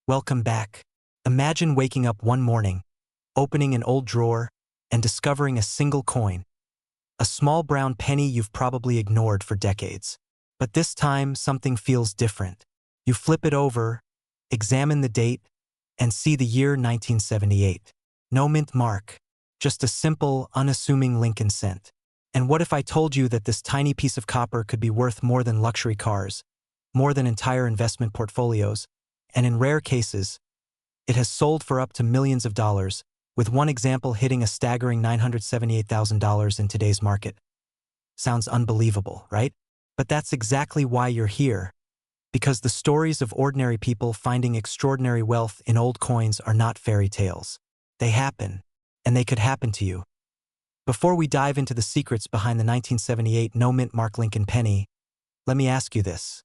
Welcome back. Imagine waking up one morning, opening an old drawer, and discovering a single coin. A small brown penny you've probably ignored for decades. But this time, something feels different. You flip it over, examine the date, and see the year 1978. No mint mark, just a simple, unassuming Lincoln cent. And what if I told you that this tiny piece of copper could be worth more than luxury cars, more than entire investment portfolios, and in rare cases, it has sold for up to millions of dollars, with one example hitting a staggering $978,000 in today's market. Sounds unbelievable, right? But that's exactly why you're here. Because the stories of ordinary people finding extraordinary wealth in old coins are not fairy tales. They happen, and they could happen to you. Before we dive into the secrets behind the 1978 no-mint mark Lincoln penny, let me ask you this.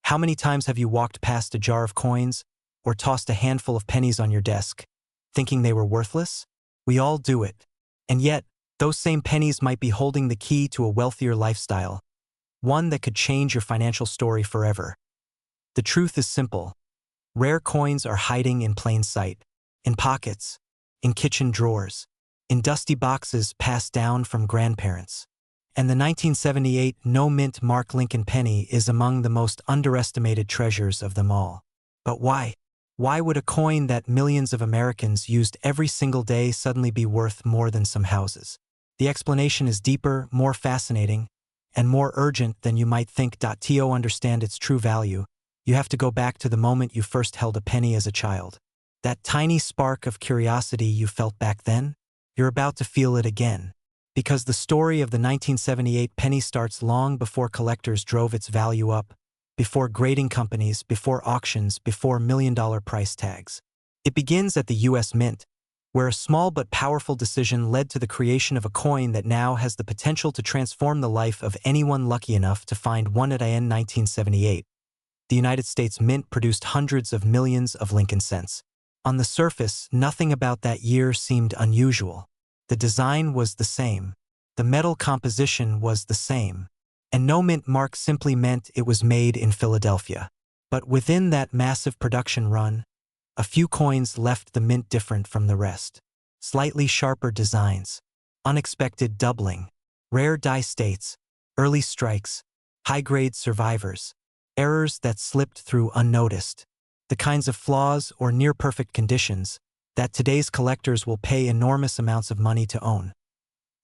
How many times have you walked past a jar of coins or tossed a handful of pennies on your desk, thinking they were worthless? We all do it. And yet, those same pennies might be holding the key to a wealthier lifestyle, one that could change your financial story forever. The truth is simple. Rare coins are hiding in plain sight, in pockets, in kitchen drawers, in dusty boxes passed down from grandparents. And the 1978 no-mint mark Lincoln penny is among the most underestimated treasures of them all. But why? Why would a coin that millions of Americans used every single day suddenly be worth more than some houses? The explanation is deeper, more fascinating, and more urgent than you might think. To understand its true value, you have to go back to the moment you first held a penny as a child. That tiny spark of curiosity you felt back then, you're about to feel it again. Because the story of the 1978 penny starts long before collectors drove its value up, before grading companies, before auctions, before million-dollar price tags. It begins at the U.S. Mint, where a small but powerful decision led to the creation of a coin that now has the potential to transform the life of anyone lucky enough to find one. In 1978, the United States Mint produced hundreds of millions of Lincoln cents. On the surface, nothing about that year seemed unusual. The design was the same. The metal composition was the same. And no mint mark simply meant it was made in Philadelphia. But within that massive production run, a few coins left the mint different from the rest. Slightly sharper designs, unexpected doubling, rare die states, early strikes, high-grade survivors, errors that slipped through unnoticed. The kinds of flaws or near-perfect conditions that today's collectors will pay enormous amounts of money to own.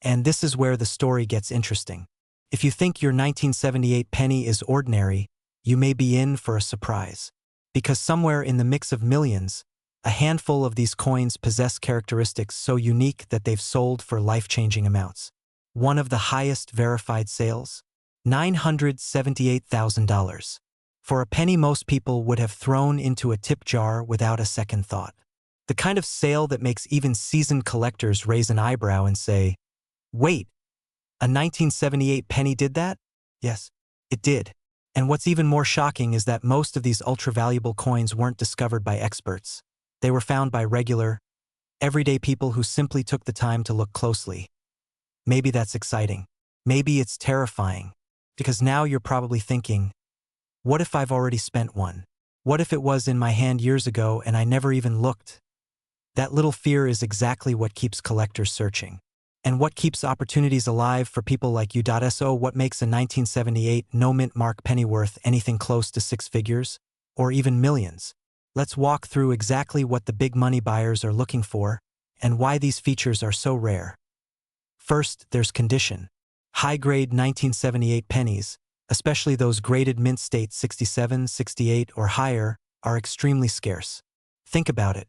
And this is where the story gets interesting. If you think your 1978 penny is ordinary, you may be in for a surprise. Because somewhere in the mix of millions, a handful of these coins possess characteristics so unique that they've sold for life-changing amounts. One of the highest verified sales? $978,000. For a penny most people would have thrown into a tip jar without a second thought. The kind of sale that makes even seasoned collectors raise an eyebrow and say, "Wait, a 1978 penny did that?" Yes, it did. And what's even more shocking is that most of these ultra-valuable coins weren't discovered by experts. They were found by regular, everyday people who simply took the time to look closely. Maybe that's exciting. Maybe it's terrifying. Because now you're probably thinking, what if I've already spent one? What if it was in my hand years ago and I never even looked? That little fear is exactly what keeps collectors searching. And what keeps opportunities alive for people like you. So what makes a 1978 no-mint mark penny worth anything close to six figures? Or even millions? Let's walk through exactly what the big money buyers are looking for and why these features are so rare. First, there's condition. High-grade 1978 pennies, especially those graded mint state 67, 68, or higher, are extremely scarce. Think about it.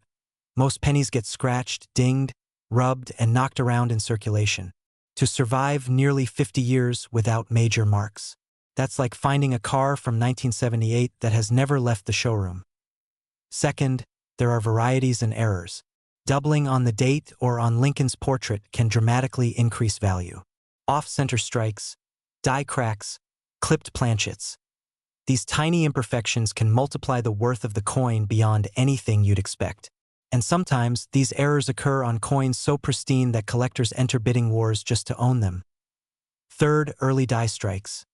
Most pennies get scratched, dinged, rubbed, and knocked around in circulation. To survive nearly 50 years without major marks. That's like finding a car from 1978 that has never left the showroom. Second, there are varieties and errors. Doubling on the date or on Lincoln's portrait can dramatically increase value. Off-center strikes, die cracks, clipped planchets. These tiny imperfections can multiply the worth of the coin beyond anything you'd expect. And sometimes, these errors occur on coins so pristine that collectors enter bidding wars just to own them. Third, early die strikes.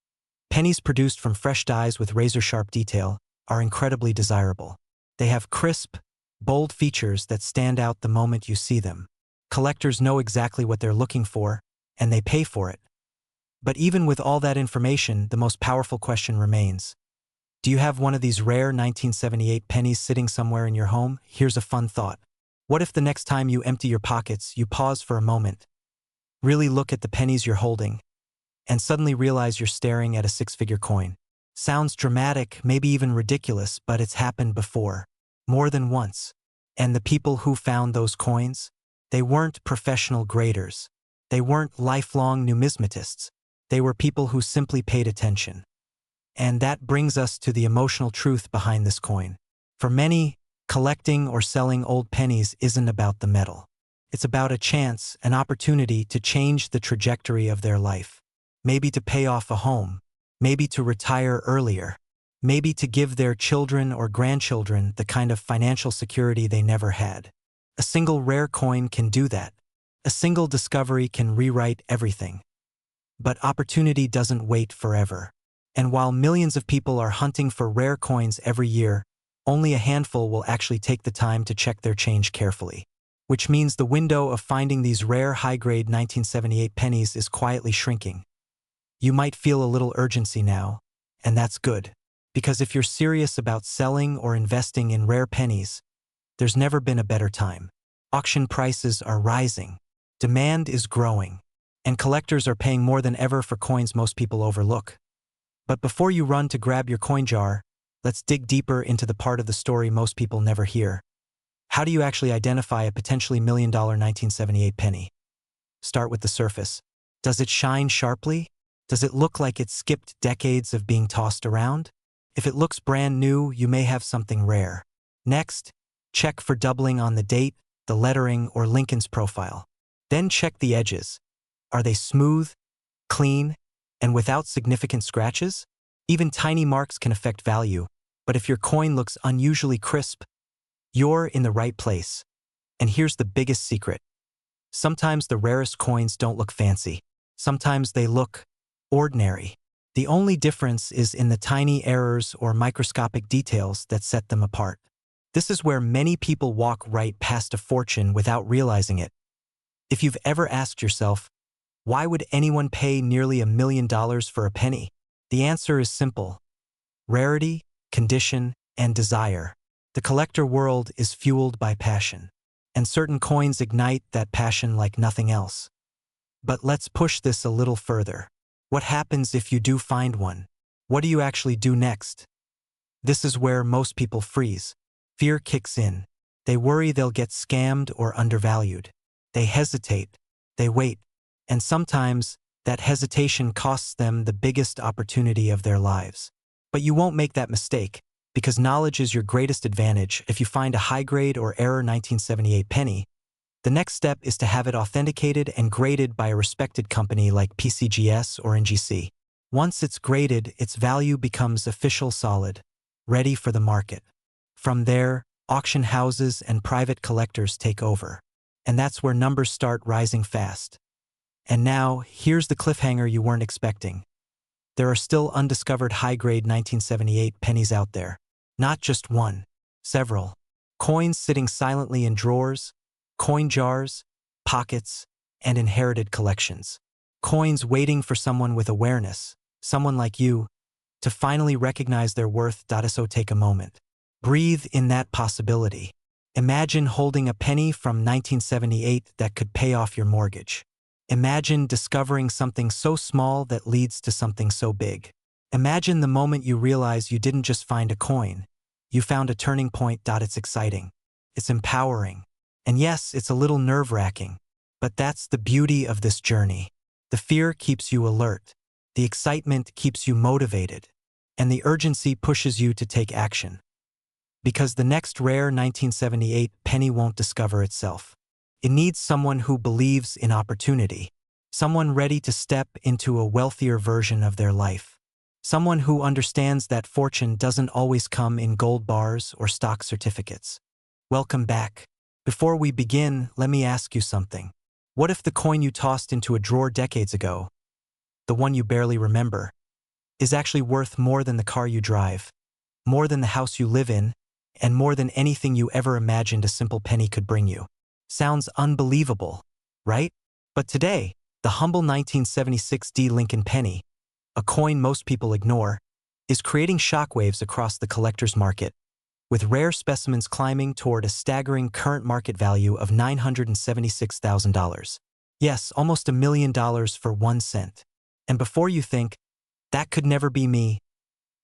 Pennies produced from fresh dies with razor-sharp detail are incredibly desirable. They have crisp, bold features that stand out the moment you see them. Collectors know exactly what they're looking for, and they pay for it. But even with all that information, the most powerful question remains. Do you have one of these rare 1978 pennies sitting somewhere in your home? Here's a fun thought. What if the next time you empty your pockets, you pause for a moment, really look at the pennies you're holding, and suddenly realize you're staring at a six-figure coin? Sounds dramatic, maybe even ridiculous, but it's happened before. More than once. And the people who found those coins? They weren't professional graders. They weren't lifelong numismatists. They were people who simply paid attention. And that brings us to the emotional truth behind this coin. For many, collecting or selling old pennies isn't about the metal. It's about a chance, an opportunity to change the trajectory of their life. Maybe to pay off a home. Maybe to retire earlier. Maybe to give their children or grandchildren the kind of financial security they never had. A single rare coin can do that. A single discovery can rewrite everything. But opportunity doesn't wait forever. And while millions of people are hunting for rare coins every year, only a handful will actually take the time to check their change carefully. Which means the window of finding these rare high-grade 1978 pennies is quietly shrinking. You might feel a little urgency now, and that's good. Because if you're serious about selling or investing in rare pennies, there's never been a better time. Auction prices are rising. Demand is growing. And collectors are paying more than ever for coins most people overlook. But before you run to grab your coin jar, let's dig deeper into the part of the story most people never hear. How do you actually identify a potentially $1 million 1978 penny? Start with the surface. Does it shine sharply? Does it look like it skipped decades of being tossed around? If it looks brand new, you may have something rare. Next, check for doubling on the date, the lettering, or Lincoln's profile. Then check the edges. Are they smooth, clean, and without significant scratches? Even tiny marks can affect value, but if your coin looks unusually crisp, you're in the right place. And here's the biggest secret. Sometimes the rarest coins don't look fancy. Sometimes they look ordinary. The only difference is in the tiny errors or microscopic details that set them apart. This is where many people walk right past a fortune without realizing it. If you've ever asked yourself, why would anyone pay nearly $1 million for a penny? The answer is simple. Rarity, condition, and desire. The collector world is fueled by passion. And certain coins ignite that passion like nothing else. But let's push this a little further. What happens if you do find one? What do you actually do next? This is where most people freeze. Fear kicks in. They worry they'll get scammed or undervalued. They hesitate. They wait. And sometimes, that hesitation costs them the biggest opportunity of their lives. But you won't make that mistake, because knowledge is your greatest advantage. If you find a high-grade or error 1978 penny, the next step is to have it authenticated and graded by a respected company like PCGS or NGC. Once it's graded, its value becomes official solid, ready for the market. From there, auction houses and private collectors take over. And that's where numbers start rising fast. And now, here's the cliffhanger you weren't expecting. There are still undiscovered high-grade 1978 pennies out there. Not just one, several. Coins sitting silently in drawers, coin jars, pockets, and inherited collections. Coins waiting for someone with awareness, someone like you, to finally recognize their worth. So take a moment. Breathe in that possibility. Imagine holding a penny from 1978 that could pay off your mortgage. Imagine discovering something so small that leads to something so big. Imagine the moment you realize you didn't just find a coin. You found a turning point. It's exciting. It's empowering. And yes, it's a little nerve-wracking. But that's the beauty of this journey. The fear keeps you alert. The excitement keeps you motivated. And the urgency pushes you to take action. Because the next rare 1978 penny won't discover itself. It needs someone who believes in opportunity. Someone ready to step into a wealthier version of their life. Someone who understands that fortune doesn't always come in gold bars or stock certificates. Welcome back. Before we begin, let me ask you something. What if the coin you tossed into a drawer decades ago, the one you barely remember, is actually worth more than the car you drive, more than the house you live in, and more than anything you ever imagined a simple penny could bring you. Sounds unbelievable, right? But today, the humble 1976 Lincoln penny, a coin most people ignore, is creating shockwaves across the collector's market, with rare specimens climbing toward a staggering current market value of $976,000. Yes, almost $1 million for 1 cent. And before you think, that could never be me,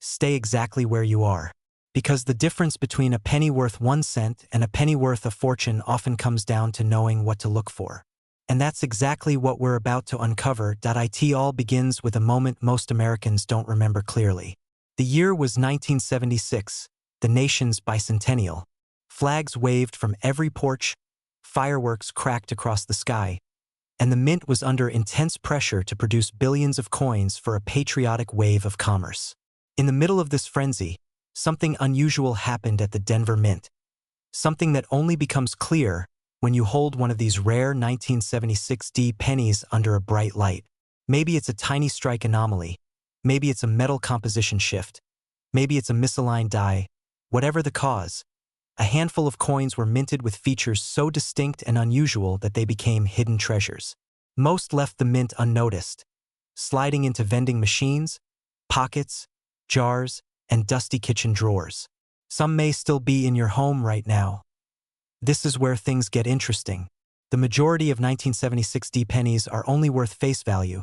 stay exactly where you are. Because the difference between a penny worth 1 cent and a penny worth a fortune often comes down to knowing what to look for. And that's exactly what we're about to uncover. It all begins with a moment most Americans don't remember clearly. The year was 1976, the nation's bicentennial. Flags waved from every porch, fireworks cracked across the sky, and the mint was under intense pressure to produce billions of coins for a patriotic wave of commerce. In the middle of this frenzy, something unusual happened at the Denver Mint. Something that only becomes clear when you hold one of these rare 1976 pennies under a bright light. Maybe it's a tiny strike anomaly. Maybe it's a metal composition shift. Maybe it's a misaligned die. Whatever the cause, a handful of coins were minted with features so distinct and unusual that they became hidden treasures. Most left the mint unnoticed, sliding into vending machines, pockets, jars, and dusty kitchen drawers. Some may still be in your home right now. This is where things get interesting. The majority of 1976 pennies are only worth face value,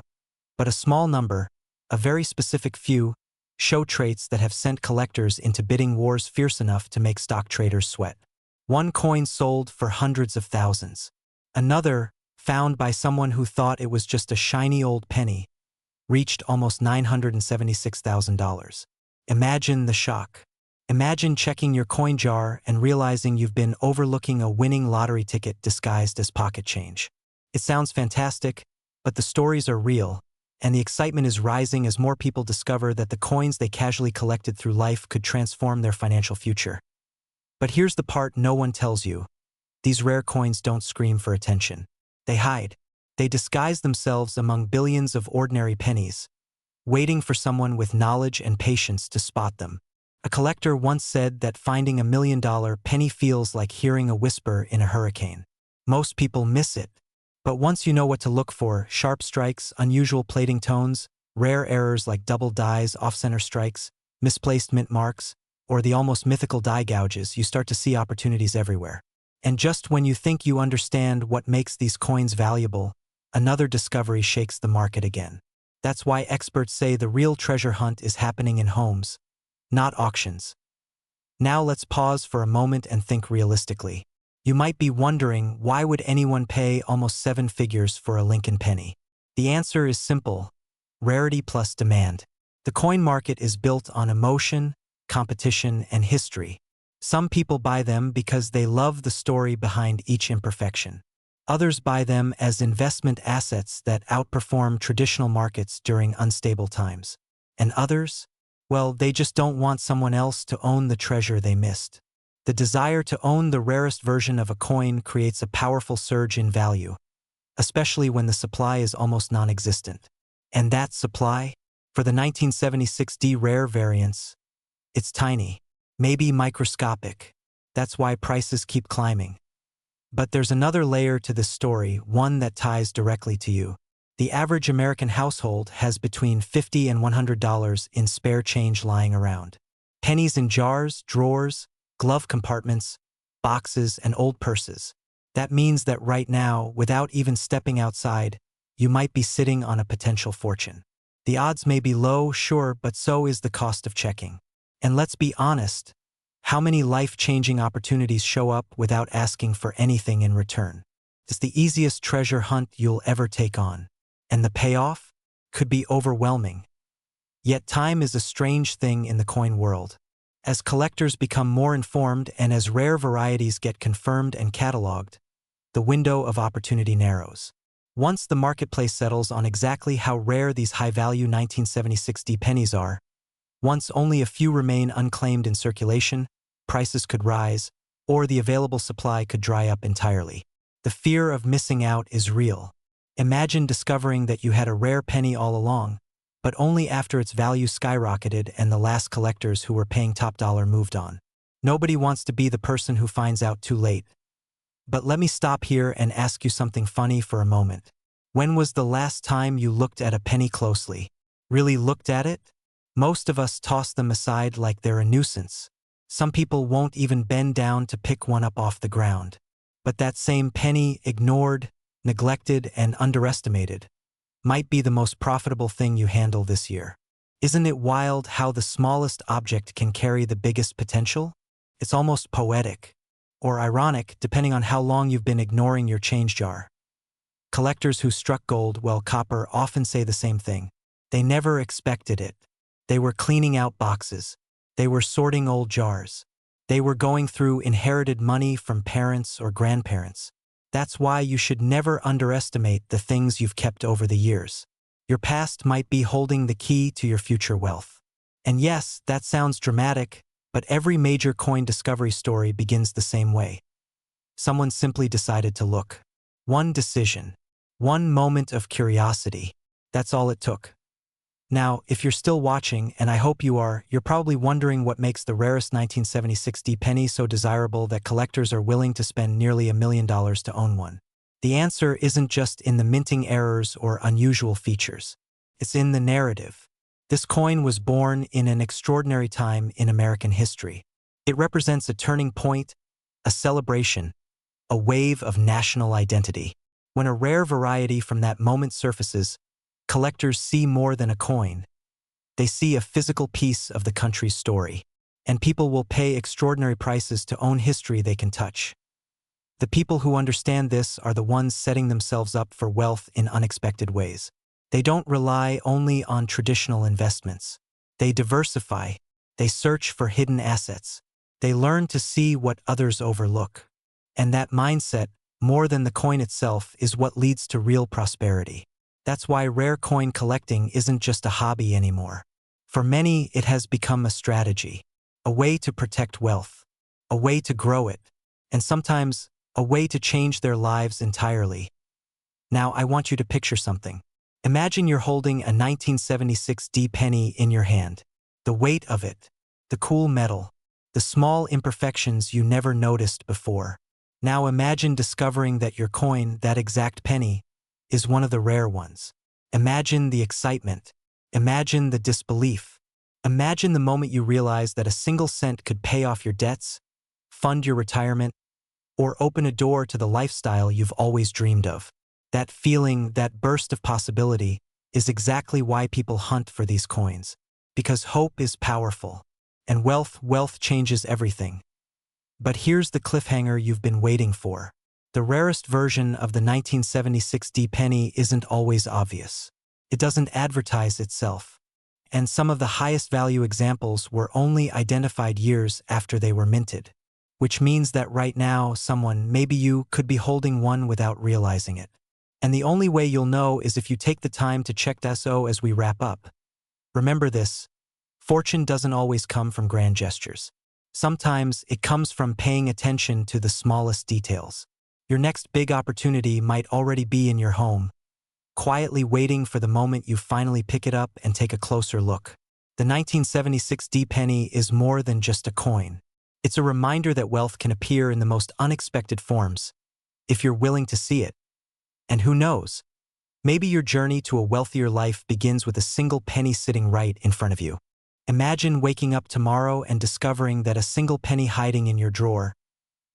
but a small number, a very specific few, show traits that have sent collectors into bidding wars fierce enough to make stock traders sweat. One coin sold for hundreds of thousands. Another, found by someone who thought it was just a shiny old penny, reached almost $976,000. Imagine the shock. Imagine checking your coin jar and realizing you've been overlooking a winning lottery ticket disguised as pocket change. It sounds fantastic, but the stories are real, and the excitement is rising as more people discover that the coins they casually collected through life could transform their financial future. But here's the part no one tells you. These rare coins don't scream for attention. They hide. They disguise themselves among billions of ordinary pennies, waiting for someone with knowledge and patience to spot them. A collector once said that finding $1 million penny feels like hearing a whisper in a hurricane. Most people miss it. But once you know what to look for, sharp strikes, unusual plating tones, rare errors like double dies, off-center strikes, misplaced mint marks, or the almost mythical die gouges, you start to see opportunities everywhere. And just when you think you understand what makes these coins valuable, another discovery shakes the market again. That's why experts say the real treasure hunt is happening in homes, not auctions. Now let's pause for a moment and think realistically. You might be wondering, why would anyone pay almost 7 figures for a Lincoln penny? The answer is simple: rarity plus demand. The coin market is built on emotion, competition, and history. Some people buy them because they love the story behind each imperfection. Others buy them as investment assets that outperform traditional markets during unstable times. And others? Well, they just don't want someone else to own the treasure they missed. The desire to own the rarest version of a coin creates a powerful surge in value, especially when the supply is almost non-existent. And that supply? For the 1976 rare variants, it's tiny, maybe microscopic. That's why prices keep climbing. But there's another layer to this story, one that ties directly to you. The average American household has between $50 and $100 in spare change lying around. Pennies in jars, drawers, glove compartments, boxes, and old purses. That means that right now, without even stepping outside, you might be sitting on a potential fortune. The odds may be low, sure, but so is the cost of checking. And let's be honest, how many life-changing opportunities show up without asking for anything in return? It's the easiest treasure hunt you'll ever take on. And the payoff could be overwhelming. Yet time is a strange thing in the coin world. As collectors become more informed and as rare varieties get confirmed and cataloged, the window of opportunity narrows. Once the marketplace settles on exactly how rare these high-value 1976 pennies are, once only a few remain unclaimed in circulation, prices could rise, or the available supply could dry up entirely. The fear of missing out is real. Imagine discovering that you had a rare penny all along, but only after its value skyrocketed and the last collectors who were paying top dollar moved on. Nobody wants to be the person who finds out too late. But let me stop here and ask you something funny for a moment. When was the last time you looked at a penny closely? Really looked at it? Most of us toss them aside like they're a nuisance. Some people won't even bend down to pick one up off the ground. But that same penny, ignored, neglected, and underestimated, might be the most profitable thing you handle this year. Isn't it wild how the smallest object can carry the biggest potential? It's almost poetic, or ironic, depending on how long you've been ignoring your change jar. Collectors who struck gold, well, copper, often say the same thing. They never expected it. They were cleaning out boxes. They were sorting old jars. They were going through inherited money from parents or grandparents. That's why you should never underestimate the things you've kept over the years. Your past might be holding the key to your future wealth. And yes, that sounds dramatic, but every major coin discovery story begins the same way. Someone simply decided to look. One decision. One moment of curiosity. That's all it took. Now, if you're still watching, and I hope you are, you're probably wondering what makes the rarest 1976 D penny so desirable that collectors are willing to spend nearly $1 million to own one. The answer isn't just in the minting errors or unusual features. It's in the narrative. This coin was born in an extraordinary time in American history. It represents a turning point, a celebration, a wave of national identity. When a rare variety from that moment surfaces, collectors see more than a coin. They see a physical piece of the country's story. And people will pay extraordinary prices to own history they can touch. The people who understand this are the ones setting themselves up for wealth in unexpected ways. They don't rely only on traditional investments. They diversify. They search for hidden assets. They learn to see what others overlook. And that mindset, more than the coin itself, is what leads to real prosperity. That's why rare coin collecting isn't just a hobby anymore. For many, it has become a strategy, a way to protect wealth, a way to grow it, and sometimes a way to change their lives entirely. Now, I want you to picture something. Imagine you're holding a 1976 D penny in your hand. The weight of it, the cool metal, the small imperfections you never noticed before. Now imagine discovering that your coin, that exact penny, is one of the rare ones. Imagine the excitement. Imagine the disbelief. Imagine the moment you realize that a single cent could pay off your debts, fund your retirement, or open a door to the lifestyle you've always dreamed of. That feeling, that burst of possibility, is exactly why people hunt for these coins. Because hope is powerful. And wealth changes everything. But here's the cliffhanger you've been waiting for. The rarest version of the 1976 D penny isn't always obvious. It doesn't advertise itself. And some of the highest value examples were only identified years after they were minted. Which means that right now, someone, maybe you, could be holding one without realizing it. And the only way you'll know is if you take the time to check this as we wrap up. Remember this: fortune doesn't always come from grand gestures. Sometimes it comes from paying attention to the smallest details. Your next big opportunity might already be in your home, quietly waiting for the moment you finally pick it up and take a closer look. The 1976 D penny is more than just a coin. It's a reminder that wealth can appear in the most unexpected forms, if you're willing to see it. And who knows? Maybe your journey to a wealthier life begins with a single penny sitting right in front of you. Imagine waking up tomorrow and discovering that a single penny hiding in your drawer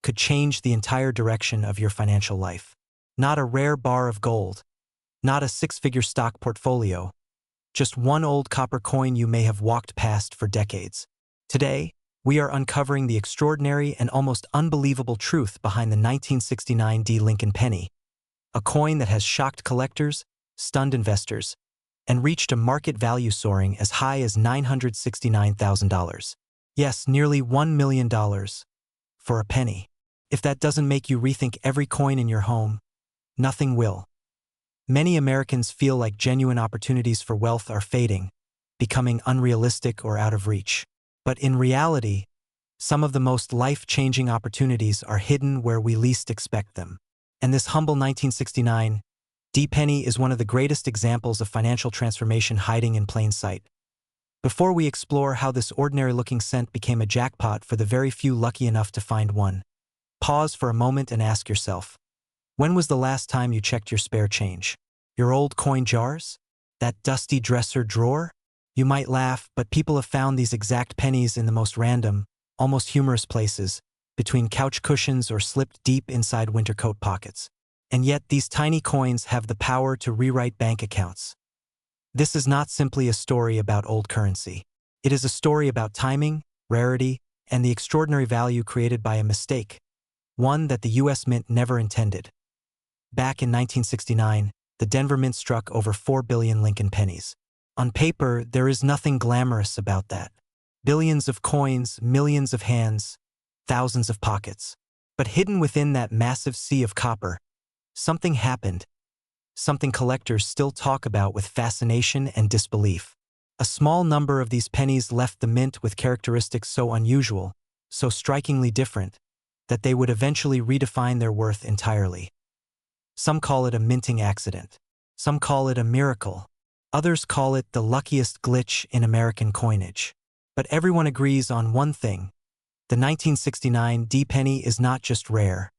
could change the entire direction of your financial life. Not a rare bar of gold, not a six-figure stock portfolio, just one old copper coin you may have walked past for decades. Today, we are uncovering the extraordinary and almost unbelievable truth behind the 1969 D Lincoln penny, a coin that has shocked collectors, stunned investors, and reached a market value soaring as high as $969,000. Yes, nearly $1 million for a penny. If that doesn't make you rethink every coin in your home, nothing will. Many Americans feel like genuine opportunities for wealth are fading, becoming unrealistic or out of reach. But in reality, some of the most life-changing opportunities are hidden where we least expect them. And this humble 1969 D penny is one of the greatest examples of financial transformation hiding in plain sight. Before we explore how this ordinary-looking cent became a jackpot for the very few lucky enough to find one, pause for a moment and ask yourself, when was the last time you checked your spare change? Your old coin jars? That dusty dresser drawer? You might laugh, but people have found these exact pennies in the most random, almost humorous places, between couch cushions or slipped deep inside winter coat pockets. And yet these tiny coins have the power to rewrite bank accounts. This is not simply a story about old currency. It is a story about timing, rarity, and the extraordinary value created by a mistake, one that the U.S. Mint never intended. Back in 1969, the Denver Mint struck over 4 billion Lincoln pennies. On paper, there is nothing glamorous about that. Billions of coins, millions of hands, thousands of pockets. But hidden within that massive sea of copper, something happened. Something collectors still talk about with fascination and disbelief. A small number of these pennies left the mint with characteristics so unusual, so strikingly different, that they would eventually redefine their worth entirely. Some call it a minting accident. Some call it a miracle. Others call it the luckiest glitch in American coinage. But everyone agrees on one thing. The 1969 D-penny is not just rare.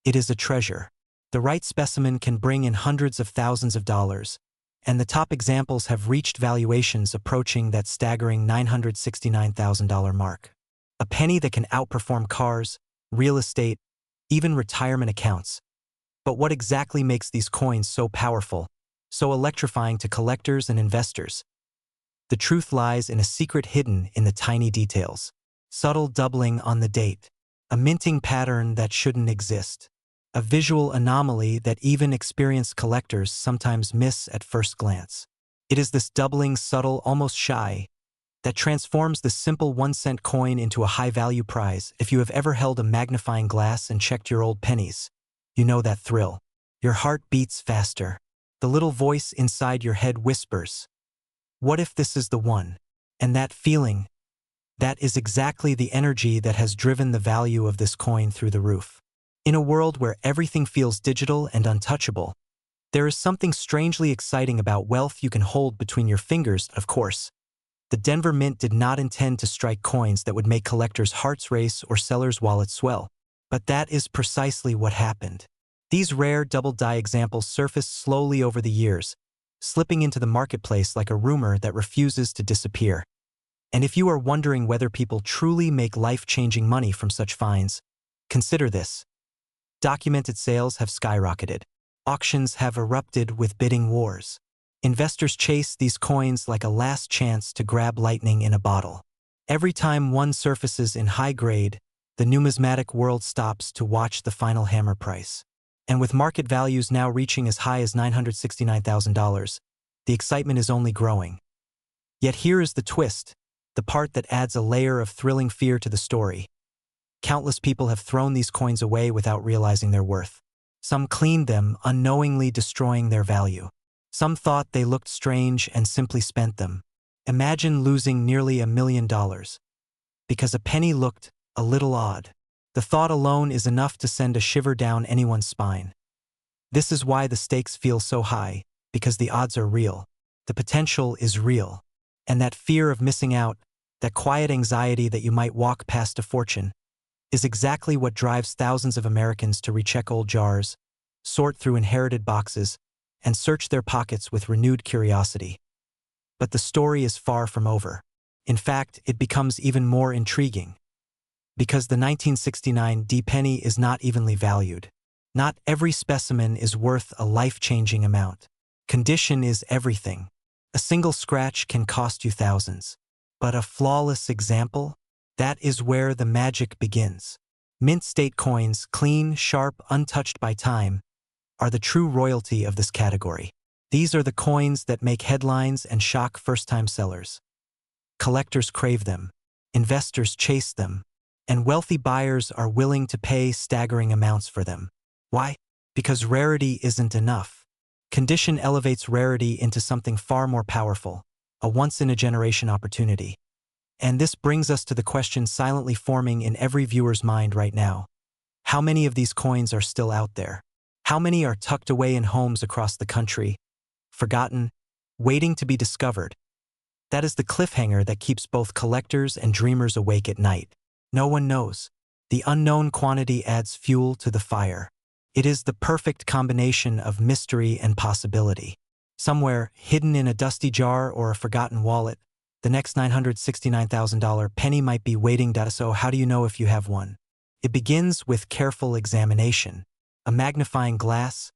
It is a treasure. The right specimen can bring in hundreds of thousands of dollars, and the top examples have reached valuations approaching that staggering $969,000 mark. A penny that can outperform cars, real estate, even retirement accounts. But what exactly makes these coins so powerful, so electrifying to collectors and investors? The truth lies in a secret hidden in the tiny details. Subtle doubling on the date. A minting pattern that shouldn't exist. A visual anomaly that even experienced collectors sometimes miss at first glance. It is this doubling, subtle, almost shy, that transforms the simple 1-cent coin into a high-value prize. If you have ever held a magnifying glass and checked your old pennies, you know that thrill. Your heart beats faster. The little voice inside your head whispers, "What if this is the one?" And that feeling, that is exactly the energy that has driven the value of this coin through the roof. In a world where everything feels digital and untouchable, there is something strangely exciting about wealth you can hold between your fingers. Of course, the Denver Mint did not intend to strike coins that would make collectors' hearts race or sellers' wallets swell. But that is precisely what happened. These rare double-die examples surfaced slowly over the years, slipping into the marketplace like a rumor that refuses to disappear. And if you are wondering whether people truly make life-changing money from such finds, consider this. Documented sales have skyrocketed. Auctions have erupted with bidding wars. Investors chase these coins like a last chance to grab lightning in a bottle. Every time one surfaces in high grade, the numismatic world stops to watch the final hammer price. And with market values now reaching as high as $969,000, the excitement is only growing. Yet here is the twist, the part that adds a layer of thrilling fear to the story. Countless people have thrown these coins away without realizing their worth. Some cleaned them, unknowingly destroying their value. Some thought they looked strange and simply spent them. Imagine losing nearly $1 million because a penny looked a little odd. The thought alone is enough to send a shiver down anyone's spine. This is why the stakes feel so high, because the odds are real. The potential is real. And that fear of missing out, that quiet anxiety that you might walk past a fortune, is exactly what drives thousands of Americans to recheck old jars, sort through inherited boxes, and search their pockets with renewed curiosity. But the story is far from over. In fact, it becomes even more intriguing. Because the 1969 D-penny is not evenly valued. Not every specimen is worth a life-changing amount. Condition is everything. A single scratch can cost you thousands. But a flawless example? That is where the magic begins. Mint state coins, clean, sharp, untouched by time, are the true royalty of this category. These are the coins that make headlines and shock first-time sellers. Collectors crave them. Investors chase them. And wealthy buyers are willing to pay staggering amounts for them. Why? Because rarity isn't enough. Condition elevates rarity into something far more powerful, a once-in-a-generation opportunity. And this brings us to the question silently forming in every viewer's mind right now. How many of these coins are still out there? How many are tucked away in homes across the country, forgotten, waiting to be discovered? That is the cliffhanger that keeps both collectors and dreamers awake at night. No one knows. The unknown quantity adds fuel to the fire. It is the perfect combination of mystery and possibility. Somewhere, hidden in a dusty jar or a forgotten wallet, the next $969,000 penny might be waiting. So how do you know if you have one? It begins with careful examination, a magnifying glass,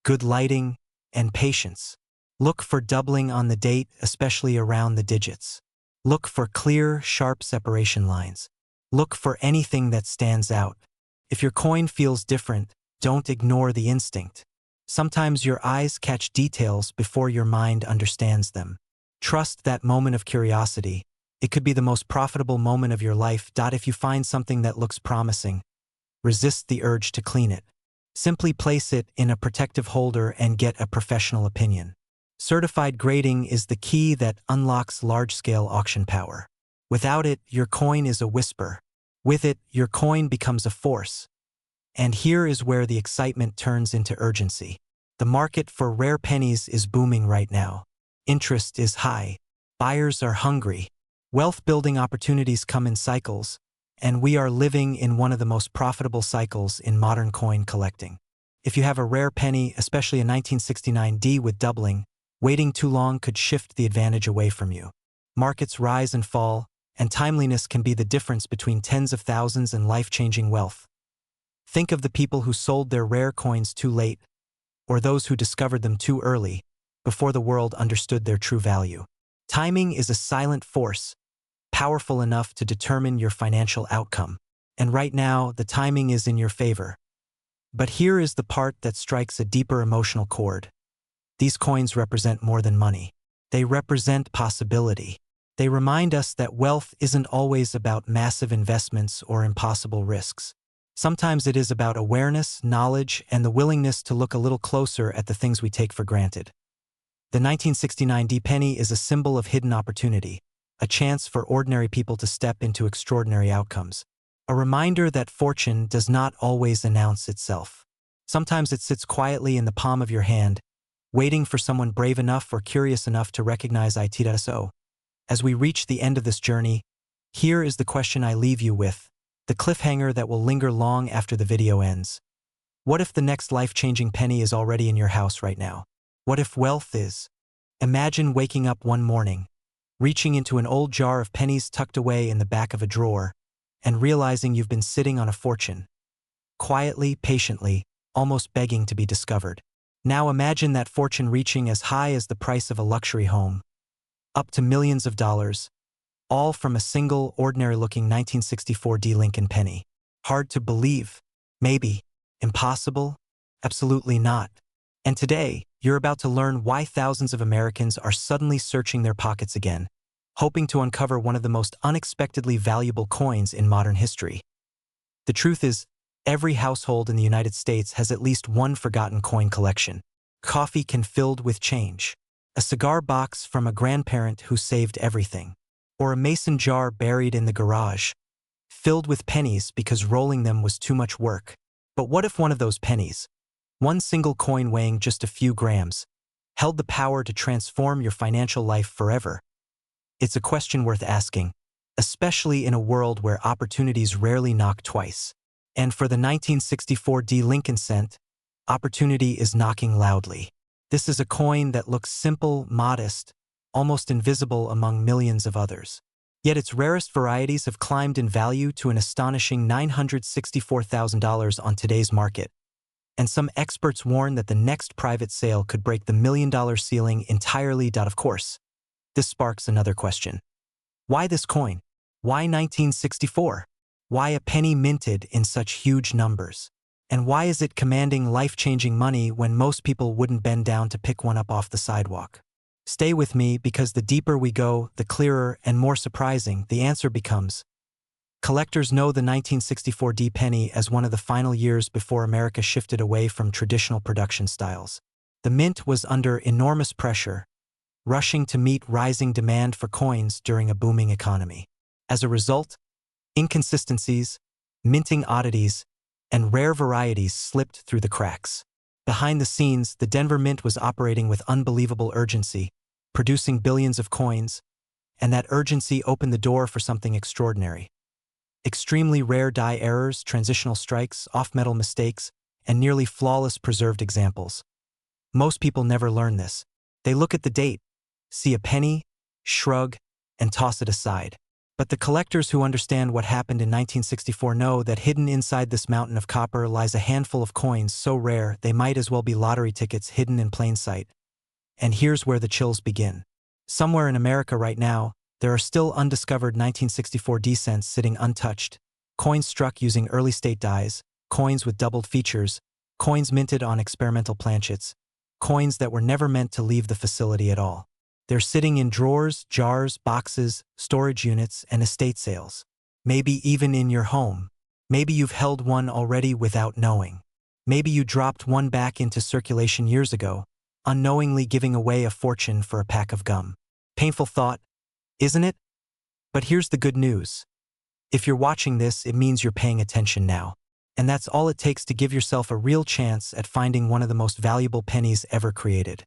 good lighting, and patience. Look for doubling on the date, especially around the digits. Look for clear, sharp separation lines. Look for anything that stands out. If your coin feels different, don't ignore the instinct. Sometimes your eyes catch details before your mind understands them. Trust that moment of curiosity. It could be the most profitable moment of your life. If you find something that looks promising, resist the urge to clean it. Simply place it in a protective holder and get a professional opinion. Certified grading is the key that unlocks large-scale auction power. Without it, your coin is a whisper. With it, your coin becomes a force. And here is where the excitement turns into urgency. The market for rare pennies is booming right now. Interest is high. Buyers are hungry. Wealth-building opportunities come in cycles, and we are living in one of the most profitable cycles in modern coin collecting. If you have a rare penny, especially a 1969D with doubling, waiting too long could shift the advantage away from you. Markets rise and fall, and timeliness can be the difference between tens of thousands and life-changing wealth. Think of the people who sold their rare coins too late, or those who discovered them too early, before the world understood their true value. Timing is a silent force, powerful enough to determine your financial outcome. And right now, the timing is in your favor. But here is the part that strikes a deeper emotional chord. These coins represent more than money. They represent possibility. They remind us that wealth isn't always about massive investments or impossible risks. Sometimes it is about awareness, knowledge, and the willingness to look a little closer at the things we take for granted. The 1969D penny is a symbol of hidden opportunity, a chance for ordinary people to step into extraordinary outcomes. A reminder that fortune does not always announce itself. Sometimes it sits quietly in the palm of your hand, waiting for someone brave enough or curious enough to recognize it. So, as we reach the end of this journey, here is the question I leave you with, the cliffhanger that will linger long after the video ends. What if the next life-changing penny is already in your house right now? What if wealth is? Imagine waking up one morning, reaching into an old jar of pennies tucked away in the back of a drawer, and realizing you've been sitting on a fortune. Quietly, patiently, almost begging to be discovered. Now imagine that fortune reaching as high as the price of a luxury home, up to millions of dollars, all from a single, ordinary-looking 1964D Lincoln penny. Hard to believe? Maybe. Impossible? Absolutely not. And today, you're about to learn why thousands of Americans are suddenly searching their pockets again, hoping to uncover one of the most unexpectedly valuable coins in modern history. The truth is, every household in the United States has at least one forgotten coin collection. Coffee can filled with change. A cigar box from a grandparent who saved everything. Or a mason jar buried in the garage, filled with pennies because rolling them was too much work. But what if one of those pennies, one single coin weighing just a few grams, held the power to transform your financial life forever? It's a question worth asking, especially in a world where opportunities rarely knock twice. And for the 1964D Lincoln cent, opportunity is knocking loudly. This is a coin that looks simple, modest, almost invisible among millions of others. Yet its rarest varieties have climbed in value to an astonishing $964,000 on today's market. And some experts warn that the next private sale could break the $1 million ceiling entirely. Of course, this sparks another question. Why this coin? Why 1964? Why a penny minted in such huge numbers? And why is it commanding life-changing money when most people wouldn't bend down to pick one up off the sidewalk? Stay with me, because the deeper we go, the clearer and more surprising the answer becomes. Collectors know the 1964D penny as one of the final years before America shifted away from traditional production styles. The mint was under enormous pressure, rushing to meet rising demand for coins during a booming economy. As a result, inconsistencies, minting oddities, and rare varieties slipped through the cracks. Behind the scenes, the Denver Mint was operating with unbelievable urgency, producing billions of coins, And that urgency opened the door for something extraordinary. Extremely rare die errors, transitional strikes, off-metal mistakes, and nearly flawless preserved examples. Most people never learn this. They look at the date, see a penny, shrug, and toss it aside. But the collectors who understand what happened in 1964 know that hidden inside this mountain of copper lies a handful of coins so rare they might as well be lottery tickets hidden in plain sight. And here's where the chills begin. Somewhere in America right now, there are still undiscovered 1964 D cents sitting untouched, coins struck using early state dies, coins with doubled features, coins minted on experimental planchets, coins that were never meant to leave the facility at all. They're sitting in drawers, jars, boxes, storage units, and estate sales. Maybe even in your home. Maybe you've held one already without knowing. Maybe you dropped one back into circulation years ago, unknowingly giving away a fortune for a pack of gum. Painful thought, isn't it? But here's the good news. If you're watching this, it means you're paying attention now. And that's all it takes to give yourself a real chance at finding one of the most valuable pennies ever created.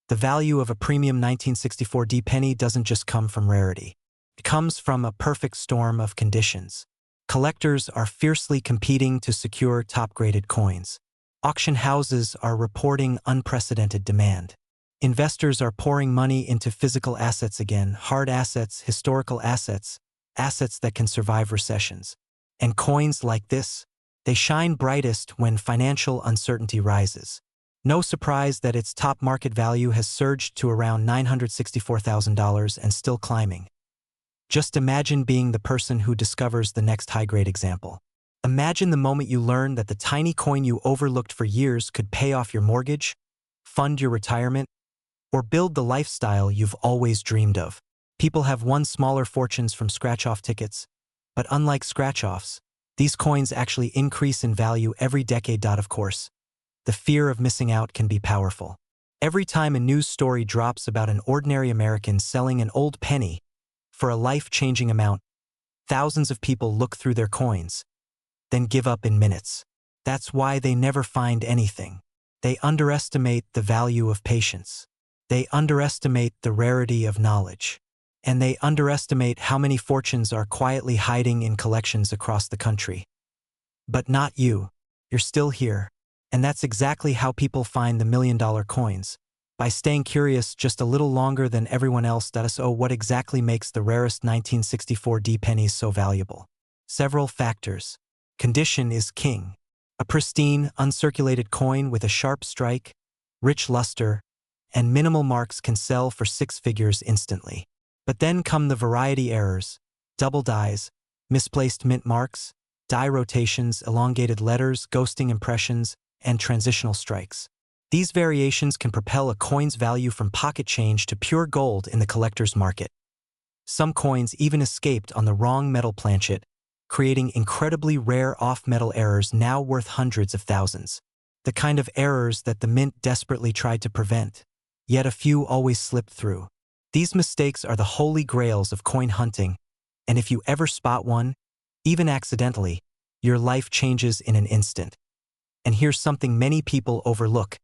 The value of a premium 1964 D penny doesn't just come from rarity. It comes from a perfect storm of conditions. Collectors are fiercely competing to secure top-graded coins. Auction houses are reporting unprecedented demand. Investors are pouring money into physical assets again, hard assets, historical assets, assets that can survive recessions. And coins like this, they shine brightest when financial uncertainty rises. No surprise that its top market value has surged to around $964,000 and still climbing. Just imagine being the person who discovers the next high-grade example. Imagine the moment you learn that the tiny coin you overlooked for years could pay off your mortgage, fund your retirement, or build the lifestyle you've always dreamed of. People have won smaller fortunes from scratch-off tickets, but unlike scratch-offs, these coins actually increase in value every decade. Of course, the fear of missing out can be powerful. Every time a news story drops about an ordinary American selling an old penny for a life-changing amount, thousands of people look through their coins, then give up in minutes. That's why they never find anything. They underestimate the value of patience. They underestimate the rarity of knowledge. And they underestimate how many fortunes are quietly hiding in collections across the country. But not you. You're still here. And that's exactly how people find the million-dollar coins, by staying curious just a little longer than everyone else. So what exactly makes the rarest 1964 D pennies so valuable? Several factors. Condition is king. A pristine, uncirculated coin with a sharp strike, rich luster, and minimal marks can sell for six figures instantly. But then come the variety errors, double dies, misplaced mint marks, die rotations, elongated letters, ghosting impressions, and transitional strikes. These variations can propel a coin's value from pocket change to pure gold in the collector's market. Some coins even escaped on the wrong metal planchet, creating incredibly rare off-metal errors now worth hundreds of thousands. The kind of errors that the mint desperately tried to prevent. Yet a few always slipped through. These mistakes are the holy grails of coin hunting, and if you ever spot one, even accidentally, your life changes in an instant. And here's something many people overlook.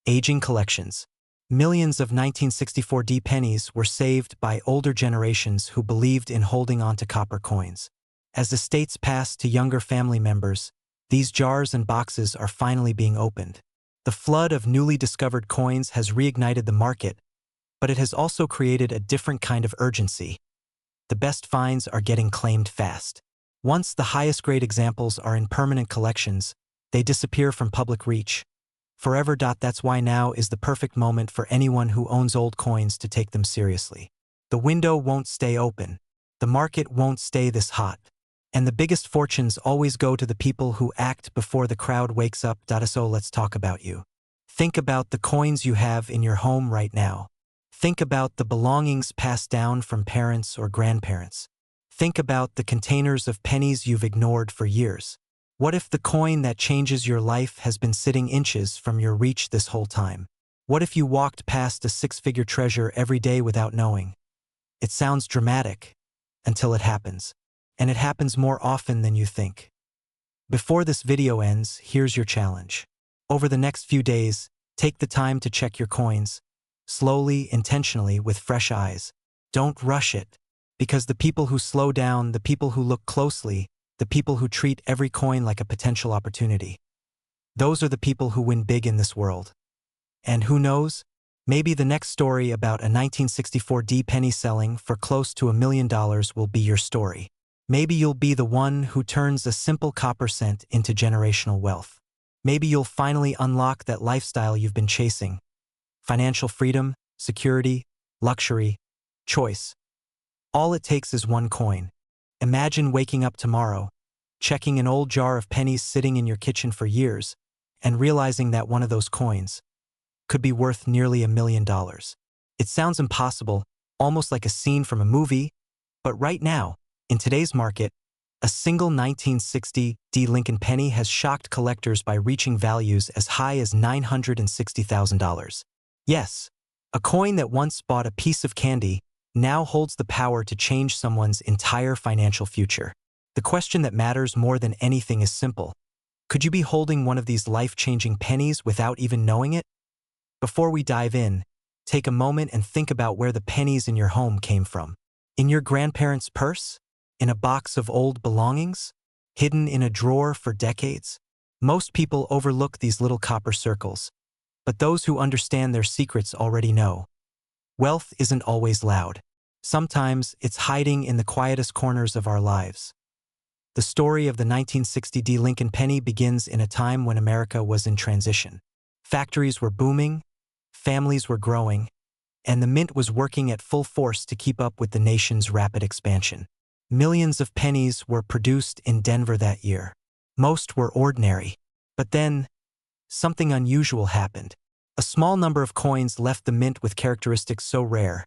Aging collections. Millions of 1964 D pennies were saved by older generations who believed in holding on to copper coins. As estates passed to younger family members, these jars and boxes are finally being opened. The flood of newly discovered coins has reignited the market, but it has also created a different kind of urgency. The best finds are getting claimed fast. Once the highest grade examples are in permanent collections, they disappear from public reach. Forever. That's why now is the perfect moment for anyone who owns old coins to take them seriously. The window won't stay open. The market won't stay this hot. And the biggest fortunes always go to the people who act before the crowd wakes up. So let's talk about you. Think about the coins you have in your home right now. Think about the belongings passed down from parents or grandparents. Think about the containers of pennies you've ignored for years. What if the coin that changes your life has been sitting inches from your reach this whole time? What if you walked past a six-figure treasure every day without knowing? It sounds dramatic until it happens. And it happens more often than you think. Before this video ends, here's your challenge. Over the next few days, take the time to check your coins, slowly, intentionally, with fresh eyes. Don't rush it. Because the people who slow down, the people who look closely, the people who treat every coin like a potential opportunity, those are the people who win big in this world. And who knows? Maybe the next story about a 1964 D penny selling for close to $1 million will be your story. Maybe you'll be the one who turns a simple copper cent into generational wealth. Maybe you'll finally unlock that lifestyle you've been chasing. Financial freedom, security, luxury, choice. All it takes is one coin. Imagine waking up tomorrow, checking an old jar of pennies sitting in your kitchen for years, and realizing that one of those coins could be worth nearly $1 million. It sounds impossible, almost like a scene from a movie, but right now, in today's market, a single 1960 D Lincoln penny has shocked collectors by reaching values as high as $960,000. Yes, a coin that once bought a piece of candy now holds the power to change someone's entire financial future. The question that matters more than anything is simple. Could you be holding one of these life-changing pennies without even knowing it? Before we dive in, take a moment and think about where the pennies in your home came from. In your grandparents' purse? In a box of old belongings? Hidden in a drawer for decades? Most people overlook these little copper circles, but those who understand their secrets already know. Wealth isn't always loud. Sometimes it's hiding in the quietest corners of our lives. The story of the 1960 D Lincoln penny begins in a time when America was in transition. Factories were booming, families were growing, and the mint was working at full force to keep up with the nation's rapid expansion. Millions of pennies were produced in Denver that year. Most were ordinary. But then, something unusual happened. A small number of coins left the mint with characteristics so rare,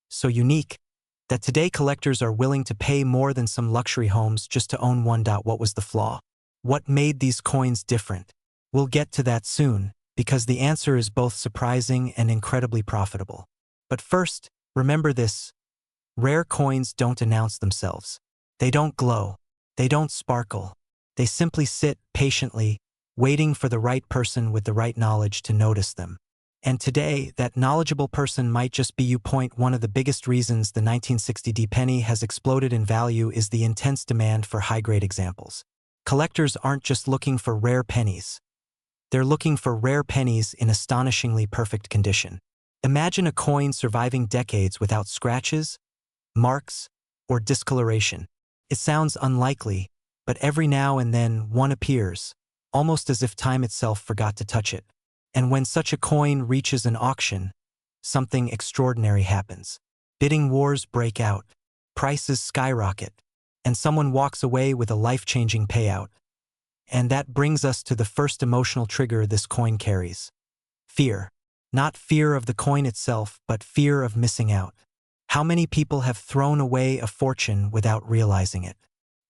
so unique, that today collectors are willing to pay more than some luxury homes just to own one. What was the flaw? What made these coins different? We'll get to that soon, because the answer is both surprising and incredibly profitable. But first, remember this. Rare coins don't announce themselves. They don't glow. They don't sparkle. They simply sit patiently, waiting for the right person with the right knowledge to notice them. And today, that knowledgeable person might just be you. One of the biggest reasons the 1960 D penny has exploded in value is the intense demand for high-grade examples. Collectors aren't just looking for rare pennies. They're looking for rare pennies in astonishingly perfect condition. Imagine a coin surviving decades without scratches, marks, or discoloration. It sounds unlikely, but every now and then one appears, almost as if time itself forgot to touch it. And when such a coin reaches an auction, something extraordinary happens. Bidding wars break out, prices skyrocket, and someone walks away with a life-changing payout. And that brings us to the first emotional trigger this coin carries. Fear. Not fear of the coin itself, but fear of missing out. How many people have thrown away a fortune without realizing it?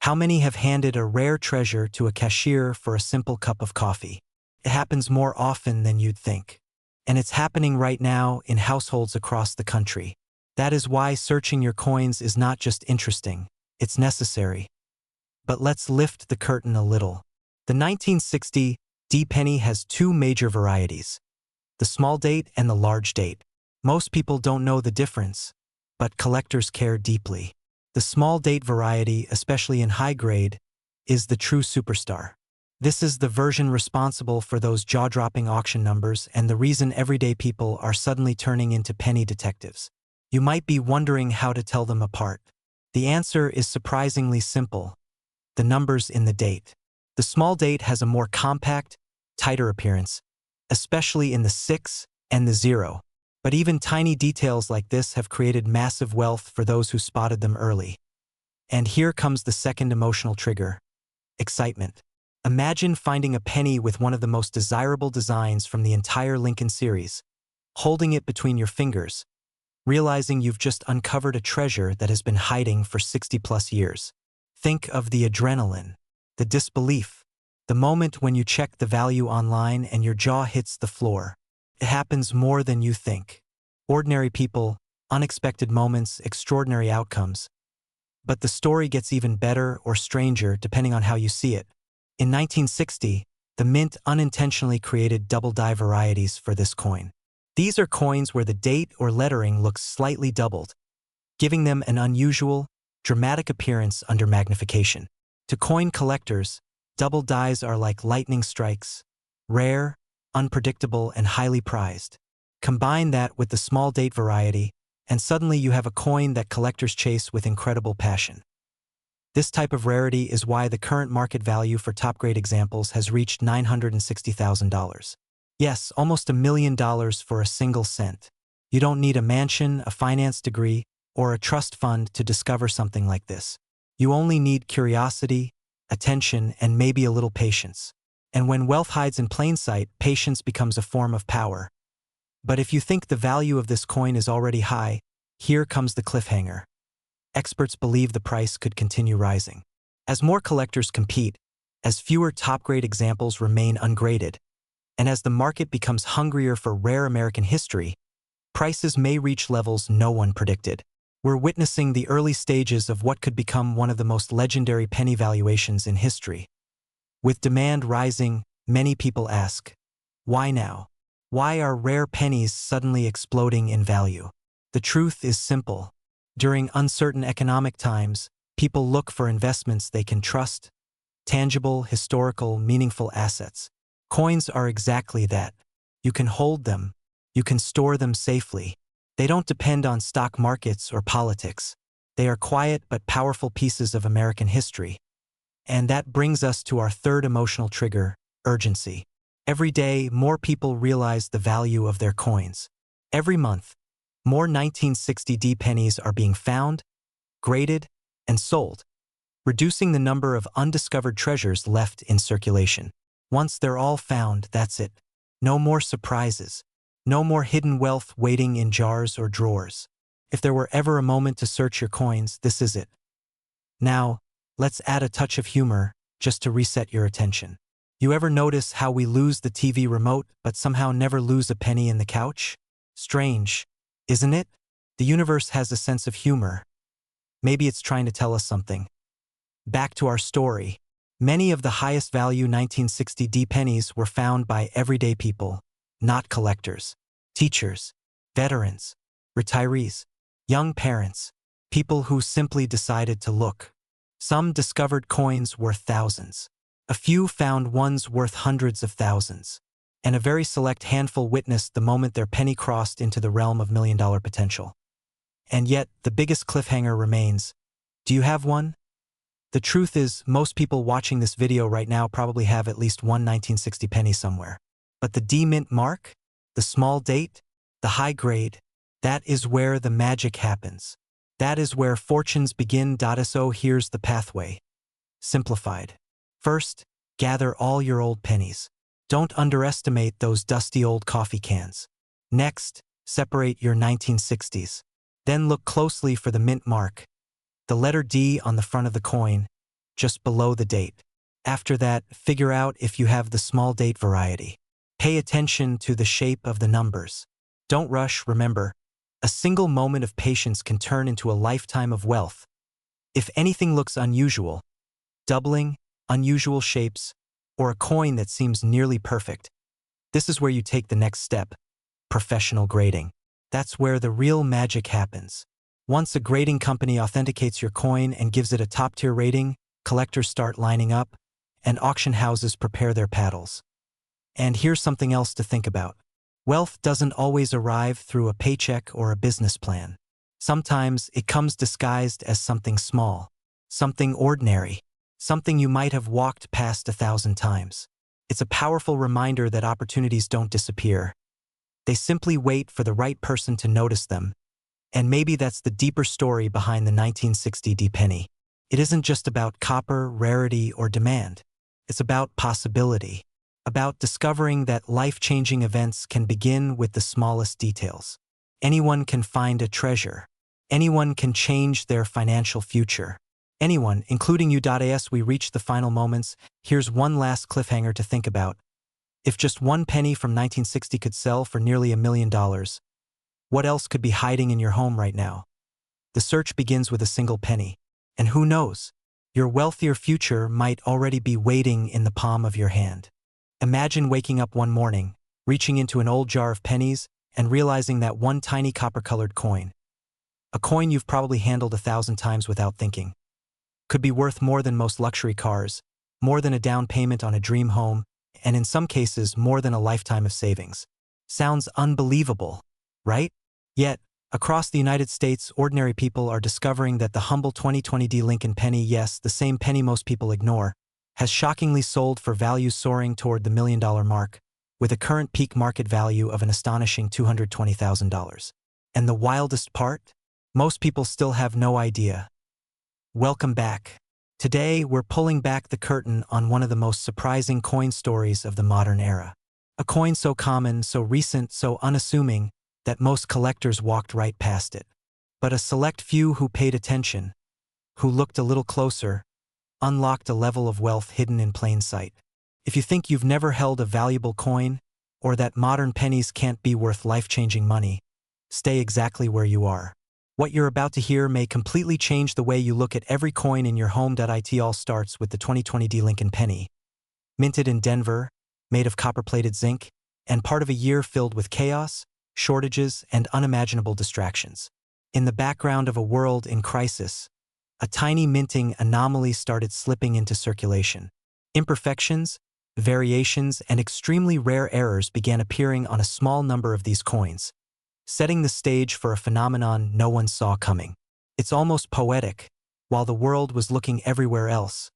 How many have handed a rare treasure to a cashier for a simple cup of coffee? It happens more often than you'd think. And it's happening right now in households across the country. That is why searching your coins is not just interesting, it's necessary. But let's lift the curtain a little. The 1960 D penny has two major varieties, the small date and the large date. Most people don't know the difference, but collectors care deeply. The small date variety, especially in high grade, is the true superstar. This is the version responsible for those jaw-dropping auction numbers and the reason everyday people are suddenly turning into penny detectives. You might be wondering how to tell them apart. The answer is surprisingly simple: the numbers in the date. The small date has a more compact, tighter appearance, especially in the 6 and the 0. But even tiny details like this have created massive wealth for those who spotted them early. And here comes the second emotional trigger: excitement. Imagine finding a penny with one of the most desirable designs from the entire Lincoln series, holding it between your fingers, realizing you've just uncovered a treasure that has been hiding for 60+ years. Think of the adrenaline, the disbelief, the moment when you check the value online and your jaw hits the floor. It happens more than you think. Ordinary people, unexpected moments, extraordinary outcomes. But the story gets even better or stranger depending on how you see it. In 1960, the mint unintentionally created double-die varieties for this coin. These are coins where the date or lettering looks slightly doubled, giving them an unusual, dramatic appearance under magnification. To coin collectors, double dies are like lightning strikes, rare, unpredictable, and highly prized. Combine that with the small date variety, and suddenly you have a coin that collectors chase with incredible passion. This type of rarity is why the current market value for top-grade examples has reached $960,000. Yes, almost $1 million for a single cent. You don't need a mansion, a finance degree, or a trust fund to discover something like this. You only need curiosity, attention, and maybe a little patience. And when wealth hides in plain sight, patience becomes a form of power. But if you think the value of this coin is already high, here comes the cliffhanger. Experts believe the price could continue rising. As more collectors compete, as fewer top-grade examples remain ungraded, and as the market becomes hungrier for rare American history, prices may reach levels no one predicted. We're witnessing the early stages of what could become one of the most legendary penny valuations in history. With demand rising, many people ask, why now? Why are rare pennies suddenly exploding in value? The truth is simple. During uncertain economic times, people look for investments they can trust, tangible, historical, meaningful assets. Coins are exactly that. You can hold them. You can store them safely. They don't depend on stock markets or politics. They are quiet but powerful pieces of American history. And that brings us to our third emotional trigger, urgency. Every day, more people realize the value of their coins. Every month, more 1960 pennies are being found, graded, and sold, reducing the number of undiscovered treasures left in circulation. Once they're all found, that's it. No more surprises. No more hidden wealth waiting in jars or drawers. If there were ever a moment to search your coins, this is it. Now, let's add a touch of humor just to reset your attention. You ever notice how we lose the TV remote but somehow never lose a penny in the couch? Strange, isn't it? The universe has a sense of humor. Maybe it's trying to tell us something. Back to our story. Many of the highest value 1960 pennies were found by everyday people, not collectors. Teachers, veterans, retirees, young parents, people who simply decided to look. Some discovered coins worth thousands. A few found ones worth hundreds of thousands. And a very select handful witnessed the moment their penny crossed into the realm of million-dollar potential. And yet, the biggest cliffhanger remains. Do you have one? The truth is, most people watching this video right now probably have at least one 1960 penny somewhere. But the D-mint mark? The small date? The high grade? That is where the magic happens. That is where fortunes begin. So here's the pathway. Simplified. First, gather all your old pennies. Don't underestimate those dusty old coffee cans. Next, separate your 1960s. Then look closely for the mint mark, the letter D on the front of the coin, just below the date. After that, figure out if you have the small date variety. Pay attention to the shape of the numbers. Don't rush, remember. A single moment of patience can turn into a lifetime of wealth. If anything looks unusual, doubling, unusual shapes, or a coin that seems nearly perfect, this is where you take the next step, professional grading. That's where the real magic happens. Once a grading company authenticates your coin and gives it a top-tier rating, collectors start lining up, and auction houses prepare their paddles. And here's something else to think about. Wealth doesn't always arrive through a paycheck or a business plan. Sometimes it comes disguised as something small, something ordinary, something you might have walked past 1,000 times. It's a powerful reminder that opportunities don't disappear. They simply wait for the right person to notice them. And maybe that's the deeper story behind the 1960 penny. It isn't just about copper, rarity, or demand. It's about possibility. About discovering that life-changing events can begin with the smallest details. Anyone can find a treasure. Anyone can change their financial future. Anyone, including you. As we reach the final moments, here's one last cliffhanger to think about. If just one penny from 1960 could sell for nearly $1 million, what else could be hiding in your home right now? The search begins with a single penny. And who knows? Your wealthier future might already be waiting in the palm of your hand. Imagine waking up one morning, reaching into an old jar of pennies, and realizing that one tiny copper-colored coin, A coin you've probably handled 1,000 times without thinking. Could be worth more than most luxury cars, more than a down payment on a dream home, and in some cases more than a lifetime of savings. Sounds unbelievable, right? Yet, across the United States, ordinary people are discovering that the humble 2020 Lincoln penny, yes, the same penny most people ignore, has shockingly sold for values soaring toward the $1 million mark, with a current peak market value of an astonishing $220,000. And the wildest part? Most people still have no idea. Welcome back. Today, we're pulling back the curtain on one of the most surprising coin stories of the modern era. A coin so common, so recent, so unassuming, that most collectors walked right past it. But a select few who paid attention, who looked a little closer, unlocked a level of wealth hidden in plain sight. If you think you've never held a valuable coin, or that modern pennies can't be worth life-changing money, stay exactly where you are. What you're about to hear may completely change the way you look at every coin in your home. It all starts with the 2020 Lincoln penny. Minted in Denver, made of copper-plated zinc, and part of a year filled with chaos, shortages, and unimaginable distractions. In the background of a world in crisis, a tiny minting anomaly started slipping into circulation. Imperfections, variations, and extremely rare errors began appearing on a small number of these coins, setting the stage for a phenomenon no one saw coming. It's almost poetic. While the world was looking everywhere else,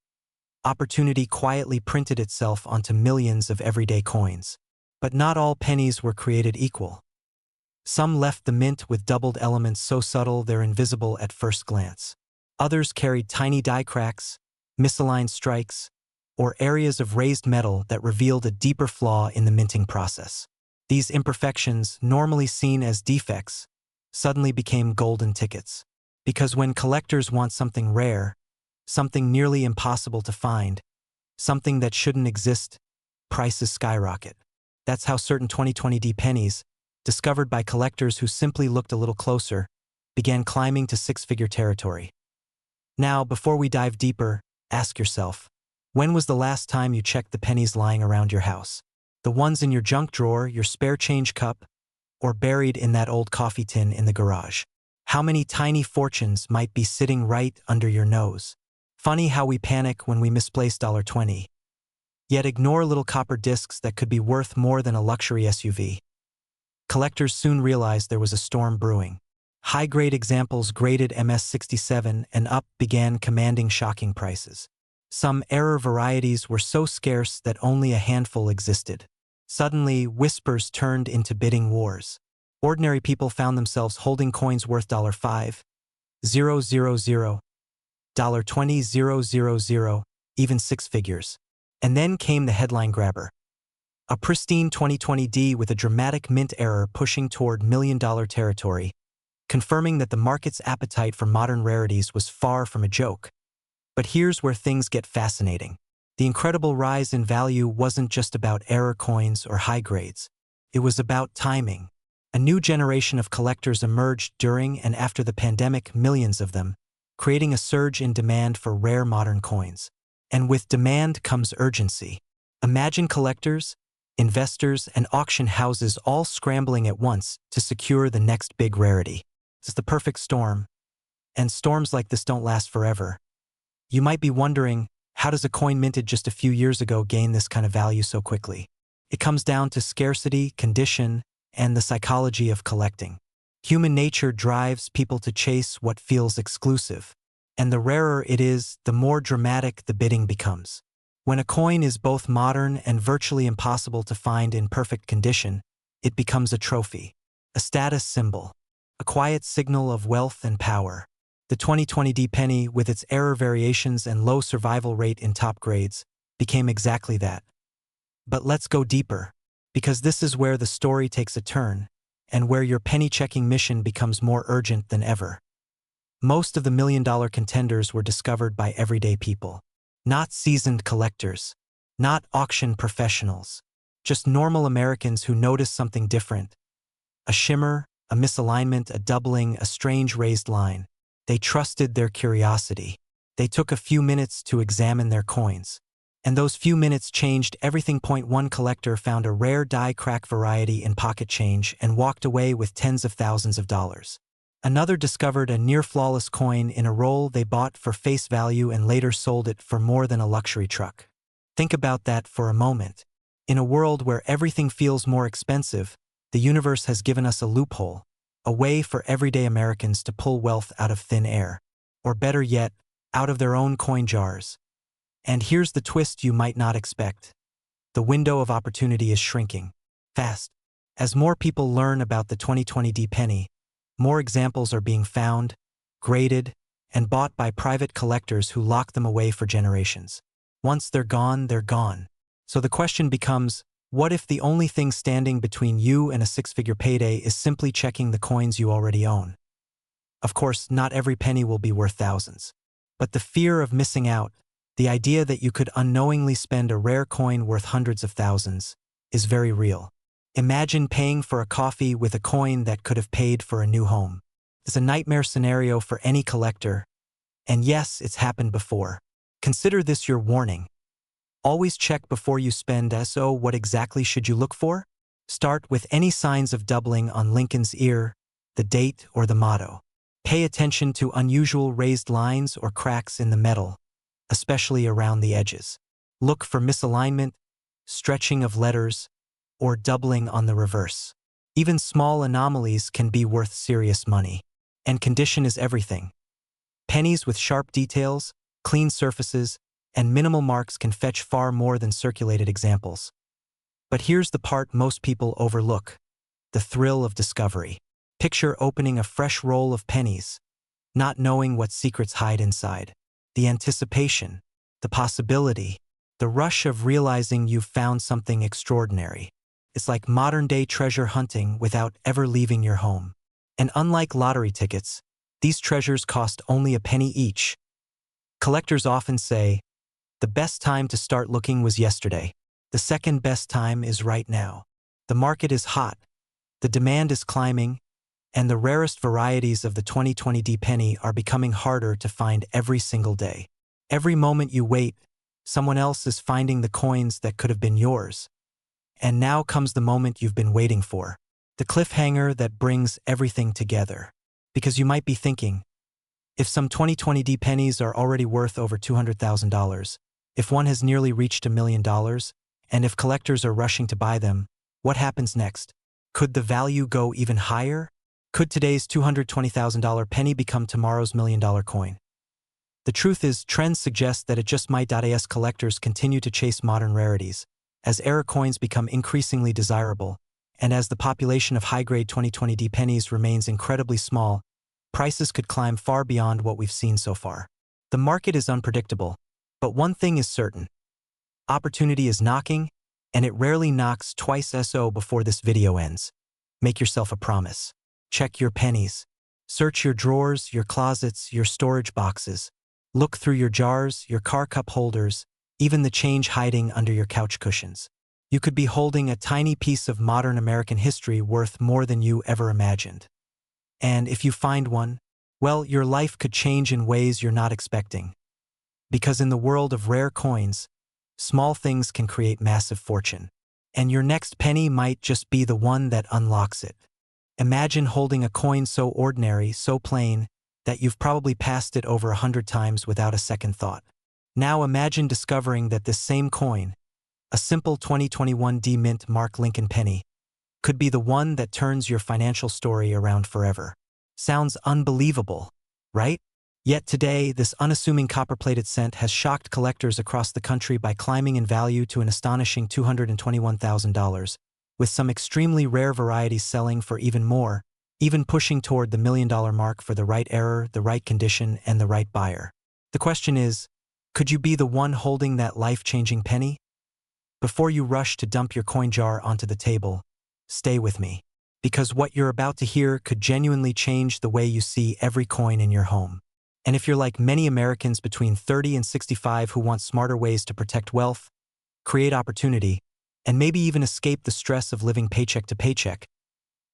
opportunity quietly printed itself onto millions of everyday coins. But not all pennies were created equal. Some left the mint with doubled elements so subtle they're invisible at first glance. Others carried tiny die cracks, misaligned strikes, or areas of raised metal that revealed a deeper flaw in the minting process. These imperfections, normally seen as defects, suddenly became golden tickets. Because when collectors want something rare, something nearly impossible to find, something that shouldn't exist, prices skyrocket. That's how certain 2020 pennies, discovered by collectors who simply looked a little closer, began climbing to six-figure territory. Now, before we dive deeper, ask yourself, when was the last time you checked the pennies lying around your house? The ones in your junk drawer, your spare change cup, or buried in that old coffee tin in the garage? How many tiny fortunes might be sitting right under your nose? Funny how we panic when we misplace $20. Yet ignore little copper discs that could be worth more than a luxury SUV. Collectors soon realized there was a storm brewing. High-grade examples graded MS-67 and up began commanding shocking prices. Some error varieties were so scarce that only a handful existed. Suddenly, whispers turned into bidding wars. Ordinary people found themselves holding coins worth $5, $000, $20, $000, even six figures. And then came the headline grabber. A pristine 2020D with a dramatic mint error pushing toward $1 million territory, confirming that the market's appetite for modern rarities was far from a joke. But here's where things get fascinating. The incredible rise in value wasn't just about error coins or high grades. It was about timing. A new generation of collectors emerged during and after the pandemic, millions of them, creating a surge in demand for rare modern coins. And with demand comes urgency. Imagine collectors, investors, and auction houses all scrambling at once to secure the next big rarity. It's the perfect storm. And storms like this don't last forever. You might be wondering, how does a coin minted just a few years ago gain this kind of value so quickly? It comes down to scarcity, condition, and the psychology of collecting. Human nature drives people to chase what feels exclusive. And the rarer it is, the more dramatic the bidding becomes. When a coin is both modern and virtually impossible to find in perfect condition, it becomes a trophy, a status symbol, a quiet signal of wealth and power. The 2020 penny, with its error variations and low survival rate in top grades, became exactly that. But let's go deeper, because this is where the story takes a turn, and where your penny-checking mission becomes more urgent than ever. Most of the $1 million contenders were discovered by everyday people. Not seasoned collectors, not auction professionals, just normal Americans who noticed something different. A shimmer, a misalignment, a doubling, a strange raised line. They trusted their curiosity. They took a few minutes to examine their coins. And those few minutes changed everything. One collector found a rare die crack variety in pocket change and walked away with tens of thousands of dollars. Another discovered a near-flawless coin in a roll they bought for face value and later sold it for more than a luxury truck. Think about that for a moment. In a world where everything feels more expensive, the universe has given us a loophole, a way for everyday Americans to pull wealth out of thin air. Or better yet, out of their own coin jars. And here's the twist you might not expect. The window of opportunity is shrinking fast. As more people learn about the 2020 penny, more examples are being found, graded, and bought by private collectors who lock them away for generations. Once they're gone, they're gone. So the question becomes, what if the only thing standing between you and a six-figure payday is simply checking the coins you already own? Of course, not every penny will be worth thousands. But the fear of missing out, the idea that you could unknowingly spend a rare coin worth hundreds of thousands, is very real. Imagine paying for a coffee with a coin that could have paid for a new home. It's a nightmare scenario for any collector. And yes, it's happened before. Consider this your warning. Always check before you spend. So what exactly should you look for? Start with any signs of doubling on Lincoln's ear, the date, or the motto. Pay attention to unusual raised lines or cracks in the metal, especially around the edges. Look for misalignment, stretching of letters, or doubling on the reverse. Even small anomalies can be worth serious money. And condition is everything. Pennies with sharp details, clean surfaces, and minimal marks can fetch far more than circulated examples. But here's the part most people overlook: the thrill of discovery. Picture opening a fresh roll of pennies, not knowing what secrets hide inside. The anticipation, the possibility, the rush of realizing you've found something extraordinary. It's like modern-day treasure hunting without ever leaving your home. And unlike lottery tickets, these treasures cost only a penny each. Collectors often say, the best time to start looking was yesterday. The second best time is right now. The market is hot. The demand is climbing. And the rarest varieties of the 2020 penny are becoming harder to find every single day. Every moment you wait, someone else is finding the coins that could have been yours. And now comes the moment you've been waiting for. The cliffhanger that brings everything together. Because you might be thinking, if some 2020 pennies are already worth over $200,000, if one has nearly reached $1 million, and if collectors are rushing to buy them, what happens next? Could the value go even higher? Could today's $220,000 penny become tomorrow's $1 million coin? The truth is, trends suggest that it just might. As collectors continue to chase modern rarities, as era coins become increasingly desirable, and as the population of high-grade 2020 pennies remains incredibly small, prices could climb far beyond what we've seen so far. The market is unpredictable, but one thing is certain. Opportunity is knocking, and it rarely knocks twice before this video ends. Make yourself a promise. Check your pennies. Search your drawers, your closets, your storage boxes. Look through your jars, your car cup holders, even the change hiding under your couch cushions. You could be holding a tiny piece of modern American history worth more than you ever imagined. And if you find one, well, your life could change in ways you're not expecting. Because in the world of rare coins, small things can create massive fortune. And your next penny might just be the one that unlocks it. Imagine holding a coin so ordinary, so plain, that you've probably passed it over 100 times without a second thought. Now imagine discovering that this same coin, a simple 2021 mint Mark Lincoln penny, could be the one that turns your financial story around forever. Sounds unbelievable, right? Yet today, this unassuming copper-plated cent has shocked collectors across the country by climbing in value to an astonishing $221,000, with some extremely rare varieties selling for even more, even pushing toward the $1 million mark for the right error, the right condition, and the right buyer. The question is, could you be the one holding that life-changing penny? Before you rush to dump your coin jar onto the table, stay with me. Because what you're about to hear could genuinely change the way you see every coin in your home. And if you're like many Americans between 30 and 65 who want smarter ways to protect wealth, create opportunity, and maybe even escape the stress of living paycheck to paycheck,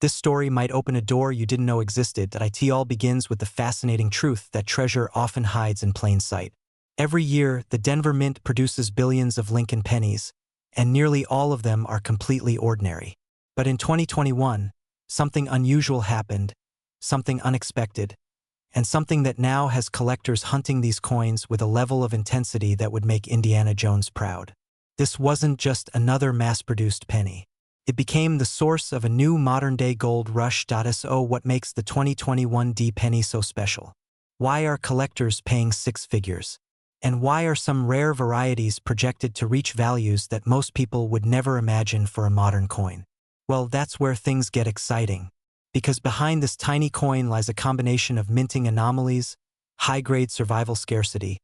this story might open a door you didn't know existed. It all begins with the fascinating truth that treasure often hides in plain sight. Every year, the Denver Mint produces billions of Lincoln pennies, and nearly all of them are completely ordinary. But in 2021, something unusual happened, something unexpected, and something that now has collectors hunting these coins with a level of intensity that would make Indiana Jones proud. This wasn't just another mass-produced penny. It became the source of a new modern-day gold rush. So what makes the 2021 D penny so special? Why are collectors paying six figures? And why are some rare varieties projected to reach values that most people would never imagine for a modern coin? Well, that's where things get exciting. Because behind this tiny coin lies a combination of minting anomalies, high-grade survival scarcity,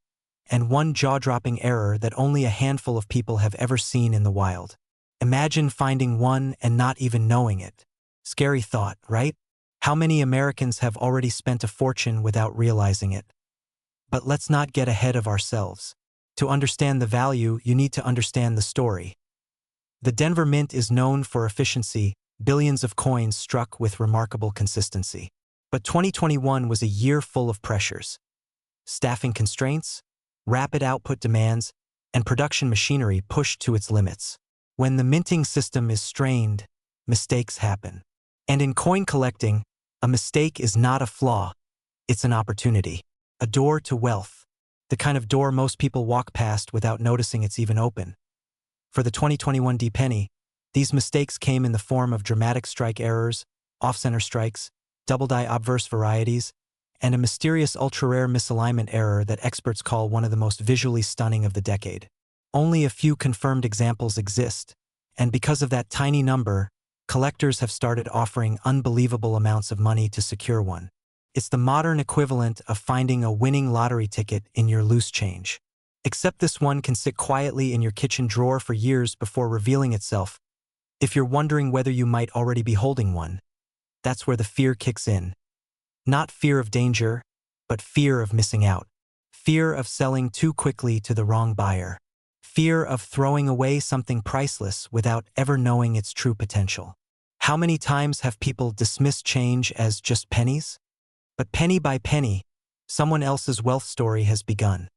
and one jaw-dropping error that only a handful of people have ever seen in the wild. Imagine finding one and not even knowing it. Scary thought, right? How many Americans have already spent a fortune without realizing it? But let's not get ahead of ourselves. To understand the value, you need to understand the story. The Denver Mint is known for efficiency, billions of coins struck with remarkable consistency. But 2021 was a year full of pressures. Staffing constraints, rapid output demands, and production machinery pushed to its limits. When the minting system is strained, mistakes happen. And in coin collecting, a mistake is not a flaw, it's an opportunity. A door to wealth, the kind of door most people walk past without noticing it's even open. For the 2021 D penny, these mistakes came in the form of dramatic strike errors, off-center strikes, double-die obverse varieties, and a mysterious ultra-rare misalignment error that experts call one of the most visually stunning of the decade. Only a few confirmed examples exist, and because of that tiny number, collectors have started offering unbelievable amounts of money to secure one. It's the modern equivalent of finding a winning lottery ticket in your loose change. Except this one can sit quietly in your kitchen drawer for years before revealing itself. If you're wondering whether you might already be holding one, that's where the fear kicks in. Not fear of danger, but fear of missing out. Fear of selling too quickly to the wrong buyer. Fear of throwing away something priceless without ever knowing its true potential. How many times have people dismissed change as just pennies? But penny by penny, someone else's wealth story has begun.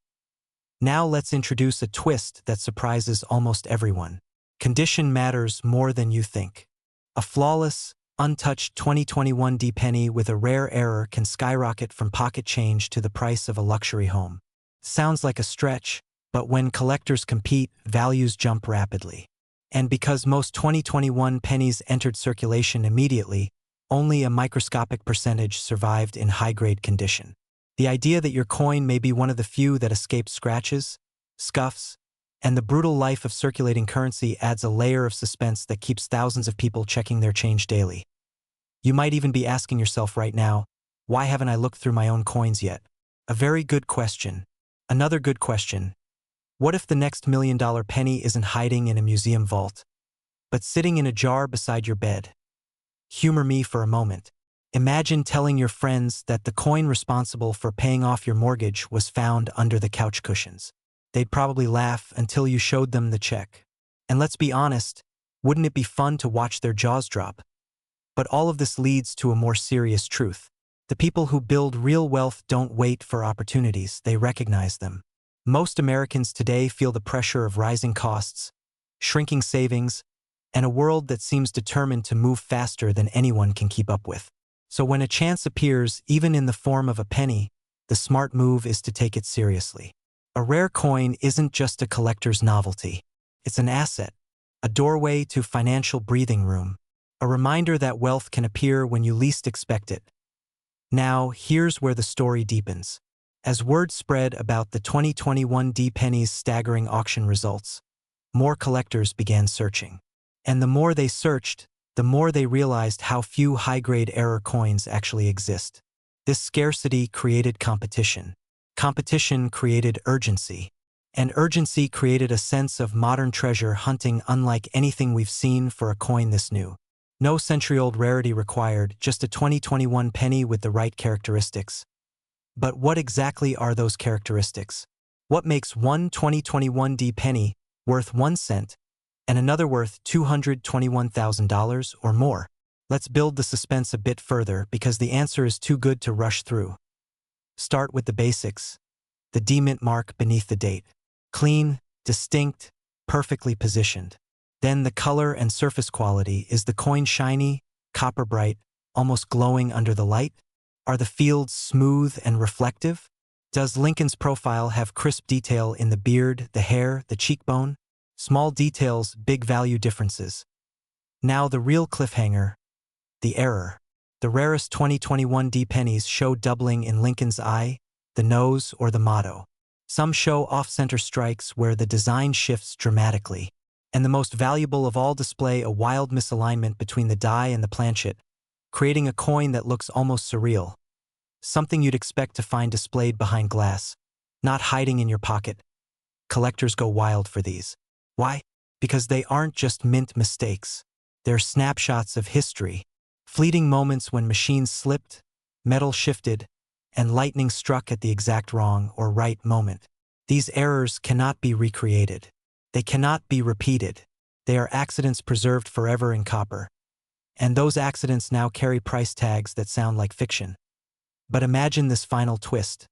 Now let's introduce a twist that surprises almost everyone. Condition matters more than you think. A flawless, untouched 2021 D penny with a rare error can skyrocket from pocket change to the price of a luxury home. Sounds like a stretch, but when collectors compete, values jump rapidly. And because most 2021 pennies entered circulation immediately, only a microscopic percentage survived in high-grade condition. The idea that your coin may be one of the few that escaped scratches, scuffs, and the brutal life of circulating currency adds a layer of suspense that keeps thousands of people checking their change daily. You might even be asking yourself right now, why haven't I looked through my own coins yet? A very good question. Another good question. What if the next $1 million penny isn't hiding in a museum vault, but sitting in a jar beside your bed? Humor me for a moment. Imagine telling your friends that the coin responsible for paying off your mortgage was found under the couch cushions. They'd probably laugh until you showed them the check. And let's be honest, wouldn't it be fun to watch their jaws drop? But all of this leads to a more serious truth. The people who build real wealth don't wait for opportunities, they recognize them. Most Americans today feel the pressure of rising costs, shrinking savings, and a world that seems determined to move faster than anyone can keep up with. So when a chance appears, even in the form of a penny, the smart move is to take it seriously. A rare coin isn't just a collector's novelty. It's an asset, a doorway to financial breathing room, a reminder that wealth can appear when you least expect it. Now, here's where the story deepens. As word spread about the 2021 D penny's staggering auction results, more collectors began searching. And the more they searched, the more they realized how few high-grade error coins actually exist. This scarcity created competition. Competition created urgency. And urgency created a sense of modern treasure hunting unlike anything we've seen for a coin this new. No century-old rarity required, just a 2021 penny with the right characteristics. But what exactly are those characteristics? What makes one 2021 D penny worth 1 cent and another worth $221,000 or more? Let's build the suspense a bit further because the answer is too good to rush through. Start with the basics. The D mint mark beneath the date. Clean, distinct, perfectly positioned. Then the color and surface quality. Is the coin shiny, copper bright, almost glowing under the light? Are the fields smooth and reflective? Does Lincoln's profile have crisp detail in the beard, the hair, the cheekbone? Small details, big value differences. Now the real cliffhanger, the error. The rarest 2021 D pennies show doubling in Lincoln's eye, the nose, or the motto. Some show off-center strikes where the design shifts dramatically. And the most valuable of all display a wild misalignment between the die and the planchet, creating a coin that looks almost surreal. Something you'd expect to find displayed behind glass, not hiding in your pocket. Collectors go wild for these. Why? Because they aren't just mint mistakes. They're snapshots of history, fleeting moments when machines slipped, metal shifted, and lightning struck at the exact wrong or right moment. These errors cannot be recreated. They cannot be repeated. They are accidents preserved forever in copper. And those accidents now carry price tags that sound like fiction. But imagine this final twist.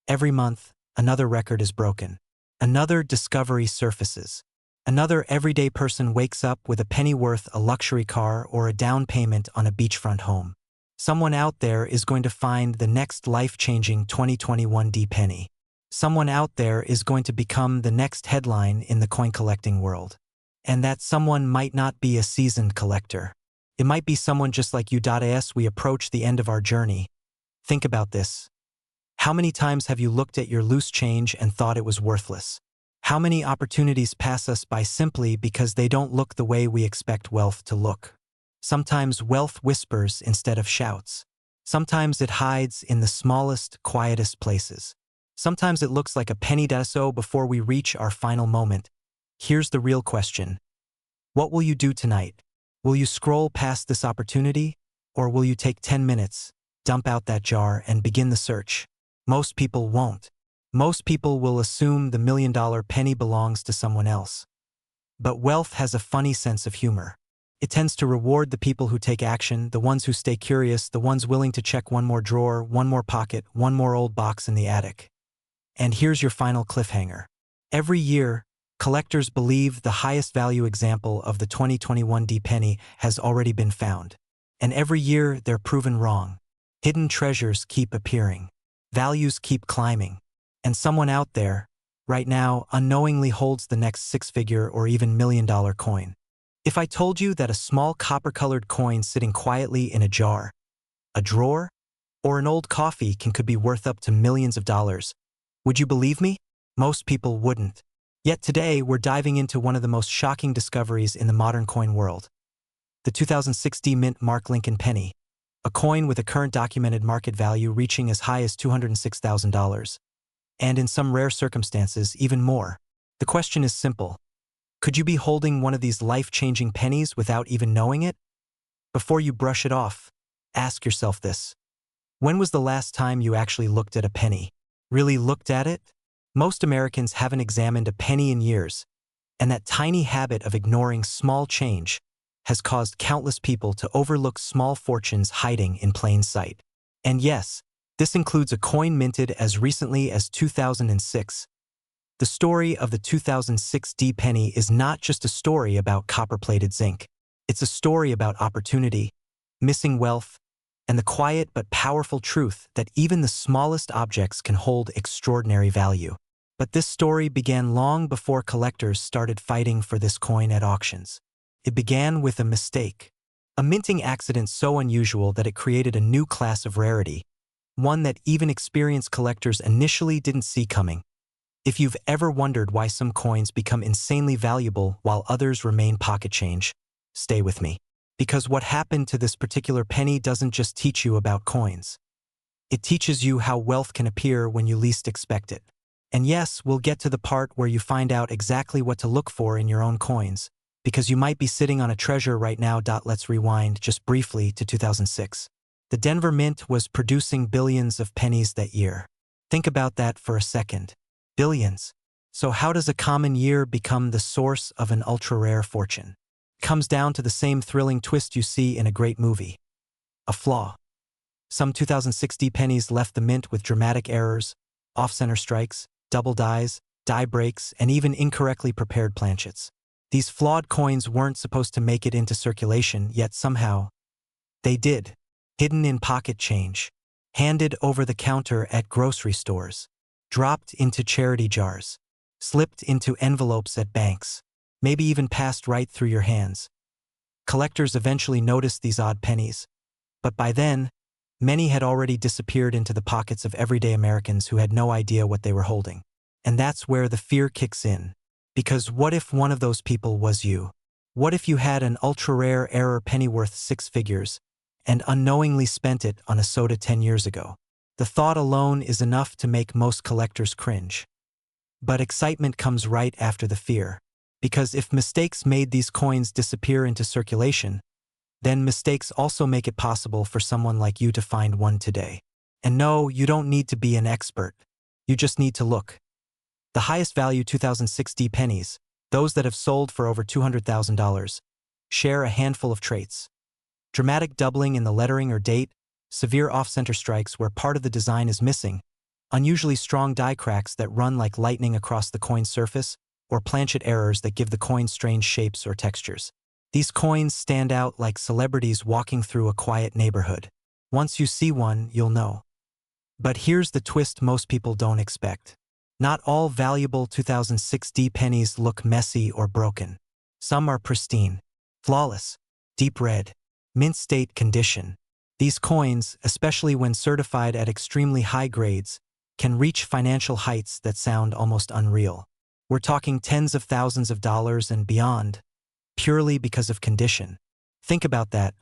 Every month, another record is broken. Another discovery surfaces. Another everyday person wakes up with a penny worth a luxury car or a down payment on a beachfront home. Someone out there is going to find the next life-changing 2021 D penny. Someone out there is going to become the next headline in the coin collecting world. And that someone might not be a seasoned collector. It might be someone just like you. As we approach the end of our journey, think about this. How many times have you looked at your loose change and thought it was worthless? How many opportunities pass us by simply because they don't look the way we expect wealth to look? Sometimes wealth whispers instead of shouts. Sometimes it hides in the smallest, quietest places. Sometimes it looks like a penny. So before we reach our final moment, here's the real question. What will you do tonight? Will you scroll past this opportunity? Or will you take 10 minutes, dump out that jar, and begin the search? Most people won't. Most people will assume the $1 million penny belongs to someone else. But wealth has a funny sense of humor. It tends to reward the people who take action, the ones who stay curious, the ones willing to check one more drawer, one more pocket, one more old box in the attic. And here's your final cliffhanger. Every year, collectors believe the highest value example of the 2021 D penny has already been found. And every year, they're proven wrong. Hidden treasures keep appearing. Values keep climbing. And someone out there, right now, unknowingly holds the next six-figure or even $1 million coin. If I told you that a small copper-colored coin sitting quietly in a jar, a drawer, or an old coffee can could be worth up to millions of dollars, would you believe me? Most people wouldn't. Yet today, we're diving into one of the most shocking discoveries in the modern coin world. The 2006 D Mint Mark Lincoln penny, a coin with a current documented market value reaching as high as $206,000. And in some rare circumstances, even more. The question is simple. Could you be holding one of these life-changing pennies without even knowing it? Before you brush it off, ask yourself this. When was the last time you actually looked at a penny? Really looked at it? Most Americans haven't examined a penny in years, and that tiny habit of ignoring small change has caused countless people to overlook small fortunes hiding in plain sight. And yes, this includes a coin minted as recently as 2006. The story of the 2006 D penny is not just a story about copper-plated zinc. It's a story about opportunity, missing wealth, and the quiet but powerful truth that even the smallest objects can hold extraordinary value. But this story began long before collectors started fighting for this coin at auctions. It began with a mistake, a minting accident so unusual that it created a new class of rarity, one that even experienced collectors initially didn't see coming. If you've ever wondered why some coins become insanely valuable while others remain pocket change, stay with me. Because what happened to this particular penny doesn't just teach you about coins. It teaches you how wealth can appear when you least expect it. And yes, we'll get to the part where you find out exactly what to look for in your own coins, because you might be sitting on a treasure right now. Let's rewind just briefly to 2006. The Denver Mint was producing billions of pennies that year. Think about that for a second. Billions. So how does a common year become the source of an ultra-rare fortune? It comes down to the same thrilling twist you see in a great movie. A flaw. Some 2006 D pennies left the mint with dramatic errors, off-center strikes, double dies, die breaks, and even incorrectly prepared planchets. These flawed coins weren't supposed to make it into circulation, yet somehow they did. Hidden in pocket change, handed over the counter at grocery stores, dropped into charity jars, slipped into envelopes at banks, maybe even passed right through your hands. Collectors eventually noticed these odd pennies, but by then, many had already disappeared into the pockets of everyday Americans who had no idea what they were holding. And that's where the fear kicks in. Because what if one of those people was you? What if you had an ultra-rare error penny worth 6 figures and unknowingly spent it on a soda 10 years ago? The thought alone is enough to make most collectors cringe. But excitement comes right after the fear. Because if mistakes made these coins disappear into circulation, then mistakes also make it possible for someone like you to find one today. And no, you don't need to be an expert. You just need to look. The highest value 2006 D pennies, those that have sold for over $200,000, share a handful of traits. Dramatic doubling in the lettering or date, severe off-center strikes where part of the design is missing, unusually strong die cracks that run like lightning across the coin's surface, or planchet errors that give the coin strange shapes or textures. These coins stand out like celebrities walking through a quiet neighborhood. Once you see one, you'll know. But here's the twist most people don't expect. Not all valuable 2006 D pennies look messy or broken. Some are pristine, flawless, deep red, mint state condition. These coins, especially when certified at extremely high grades, can reach financial heights that sound almost unreal. We're talking tens of thousands of dollars and beyond, purely because of condition. Think about that.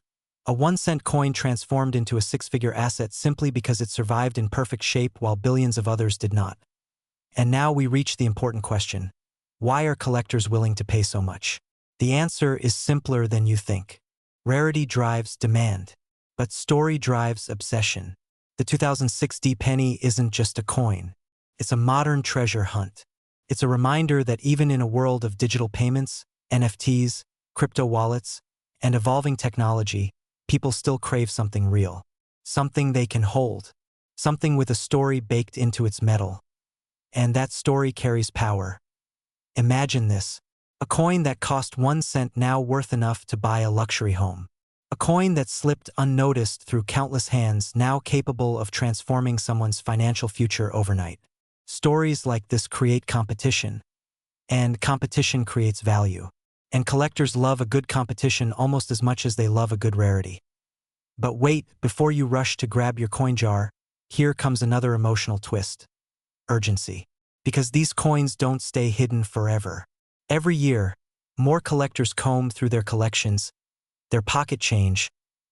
A 1-cent coin transformed into a 6-figure asset simply because it survived in perfect shape while billions of others did not. And now we reach the important question. Why are collectors willing to pay so much? The answer is simpler than you think. Rarity drives demand, but story drives obsession. The 2006 D penny isn't just a coin. It's a modern treasure hunt. It's a reminder that even in a world of digital payments, NFTs, crypto wallets, and evolving technology, people still crave something real. Something they can hold. Something with a story baked into its metal. And that story carries power. Imagine this. A coin that cost 1 cent now worth enough to buy a luxury home. A coin that slipped unnoticed through countless hands now capable of transforming someone's financial future overnight. Stories like this create competition. And competition creates value. And collectors love a good competition almost as much as they love a good rarity. But wait, before you rush to grab your coin jar, here comes another emotional twist. Urgency. Because these coins don't stay hidden forever. Every year, more collectors comb through their collections, their pocket change,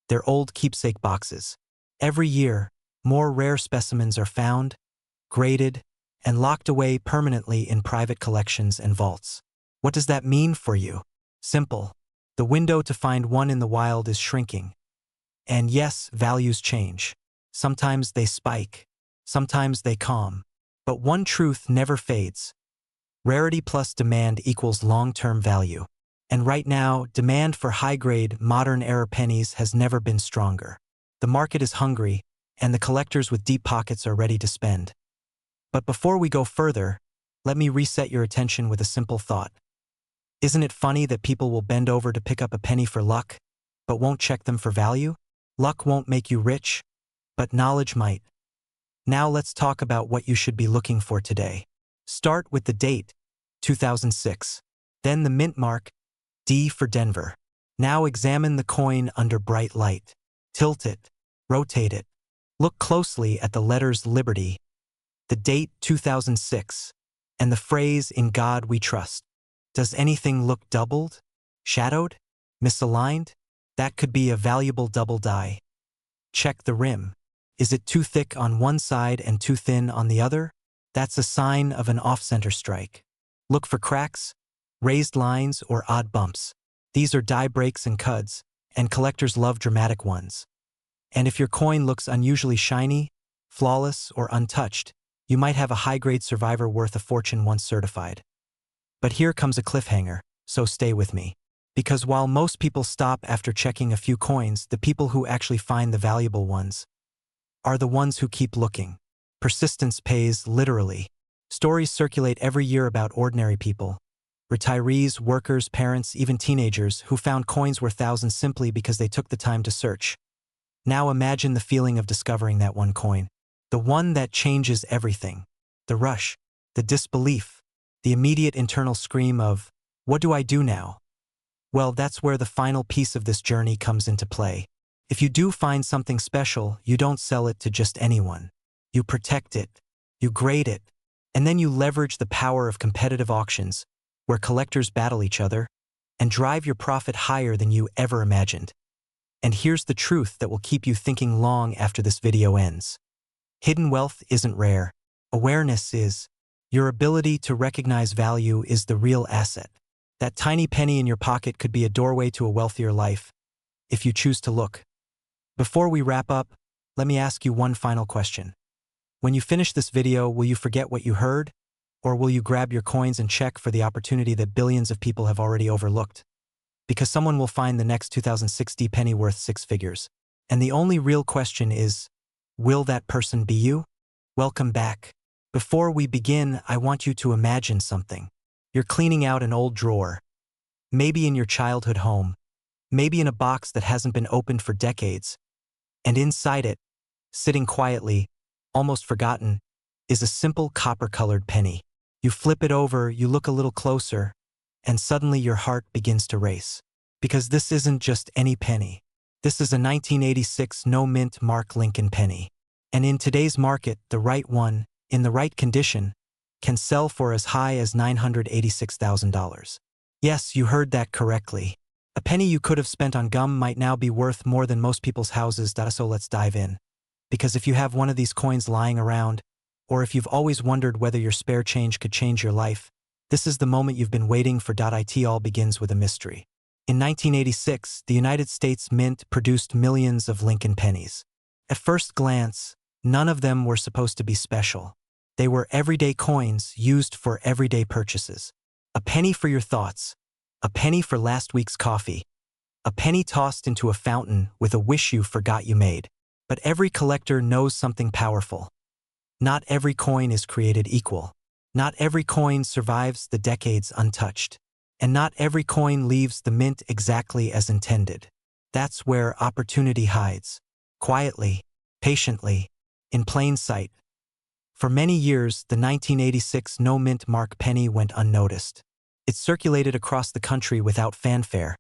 their old keepsake boxes. Every year, more rare specimens are found, graded, and locked away permanently in private collections and vaults. What does that mean for you? Simple. The window to find one in the wild is shrinking. And yes, values change. Sometimes they spike. Sometimes they calm. But one truth never fades. Rarity plus demand equals long-term value. And right now, demand for high-grade, modern-era pennies has never been stronger. The market is hungry, and the collectors with deep pockets are ready to spend. But before we go further, let me reset your attention with a simple thought. Isn't it funny that people will bend over to pick up a penny for luck, but won't check them for value? Luck won't make you rich, but knowledge might. Now let's talk about what you should be looking for today. Start with the date, 2006. Then the mint mark, D for Denver. Now examine the coin under bright light. Tilt it, rotate it. Look closely at the letters Liberty, the date 2006, and the phrase "In God We Trust." Does anything look doubled, shadowed, misaligned? That could be a valuable double die. Check the rim. Is it too thick on one side and too thin on the other? That's a sign of an off-center strike. Look for cracks, raised lines, or odd bumps. These are die breaks and cuds, and collectors love dramatic ones. And if your coin looks unusually shiny, flawless, or untouched, you might have a high-grade survivor worth a fortune once certified. But here comes a cliffhanger, so stay with me. Because while most people stop after checking a few coins, the people who actually find the valuable ones are the ones who keep looking. Persistence pays, literally. Stories circulate every year about ordinary people. Retirees, workers, parents, even teenagers who found coins worth thousands simply because they took the time to search. Now imagine the feeling of discovering that one coin. The one that changes everything. The rush, the disbelief, the immediate internal scream of, "What do I do now?" Well, that's where the final piece of this journey comes into play. If you do find something special, you don't sell it to just anyone. You protect it, you grade it, and then you leverage the power of competitive auctions, where collectors battle each other, and drive your profit higher than you ever imagined. And here's the truth that will keep you thinking long after this video ends. Hidden wealth isn't rare. Awareness is. Your ability to recognize value is the real asset. That tiny penny in your pocket could be a doorway to a wealthier life, if you choose to look. Before we wrap up, let me ask you one final question. When you finish this video, will you forget what you heard? Or will you grab your coins and check for the opportunity that billions of people have already overlooked? Because someone will find the next 2060 penny worth 6 figures. And the only real question is, will that person be you? Welcome back. Before we begin, I want you to imagine something. You're cleaning out an old drawer. Maybe in your childhood home. Maybe in a box that hasn't been opened for decades. And inside it, sitting quietly, almost forgotten, is a simple copper-colored penny. You flip it over, you look a little closer, and suddenly your heart begins to race. Because this isn't just any penny. This is a 1986 no-mint Mark Lincoln penny. And in today's market, the right one, in the right condition, can sell for as high as $986,000. Yes, you heard that correctly. A penny you could have spent on gum might now be worth more than most people's houses. So let's dive in. Because if you have one of these coins lying around, or if you've always wondered whether your spare change could change your life, this is the moment you've been waiting for. It all begins with a mystery. In 1986, the United States Mint produced millions of Lincoln pennies. At first glance, none of them were supposed to be special. They were everyday coins used for everyday purchases. A penny for your thoughts, a penny for last week's coffee, a penny tossed into a fountain with a wish you forgot you made. But every collector knows something powerful. Not every coin is created equal. Not every coin survives the decades untouched. And not every coin leaves the mint exactly as intended. That's where opportunity hides. Quietly, patiently, in plain sight. For many years, the 1986 no-mint Mark penny went unnoticed. It circulated across the country without fanfare,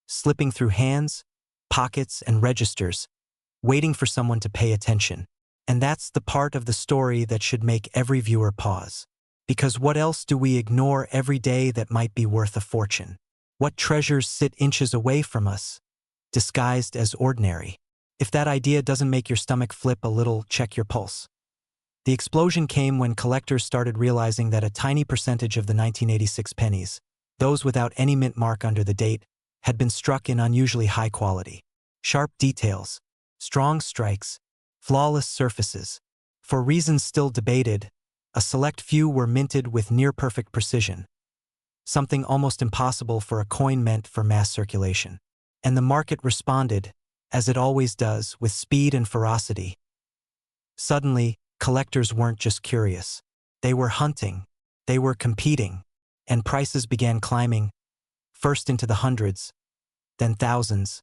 slipping through hands, pockets, and registers, waiting for someone to pay attention. And that's the part of the story that should make every viewer pause. Because what else do we ignore every day that might be worth a fortune? What treasures sit inches away from us, disguised as ordinary? If that idea doesn't make your stomach flip a little, check your pulse. The explosion came when collectors started realizing that a tiny percentage of the 1986 pennies, those without any mint mark under the date, had been struck in unusually high quality. Sharp details, strong strikes, flawless surfaces. For reasons still debated, a select few were minted with near-perfect precision, something almost impossible for a coin meant for mass circulation. And the market responded, as it always does, with speed and ferocity. Suddenly, collectors weren't just curious. They were hunting, they were competing, and prices began climbing, first into the hundreds, then thousands,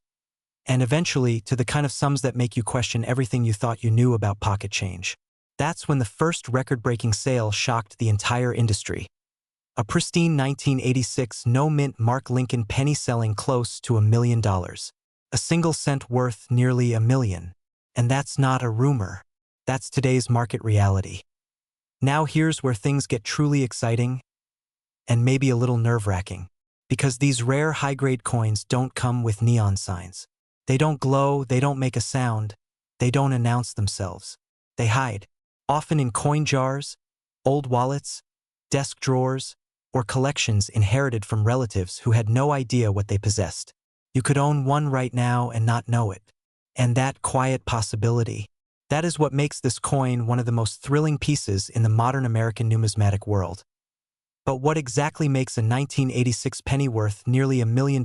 and eventually to the kind of sums that make you question everything you thought you knew about pocket change. That's when the first record-breaking sale shocked the entire industry. A pristine 1986 no-mint Mark Lincoln penny selling close to $1 million. A single cent worth nearly $1 million. And that's not a rumor. That's today's market reality. Now here's where things get truly exciting and maybe a little nerve-wracking. Because these rare high-grade coins don't come with neon signs. They don't glow, they don't make a sound, they don't announce themselves. They hide, often in coin jars, old wallets, desk drawers, or collections inherited from relatives who had no idea what they possessed. You could own one right now and not know it. And that quiet possibility, that is what makes this coin one of the most thrilling pieces in the modern American numismatic world. But what exactly makes a 1986 penny worth nearly $1 million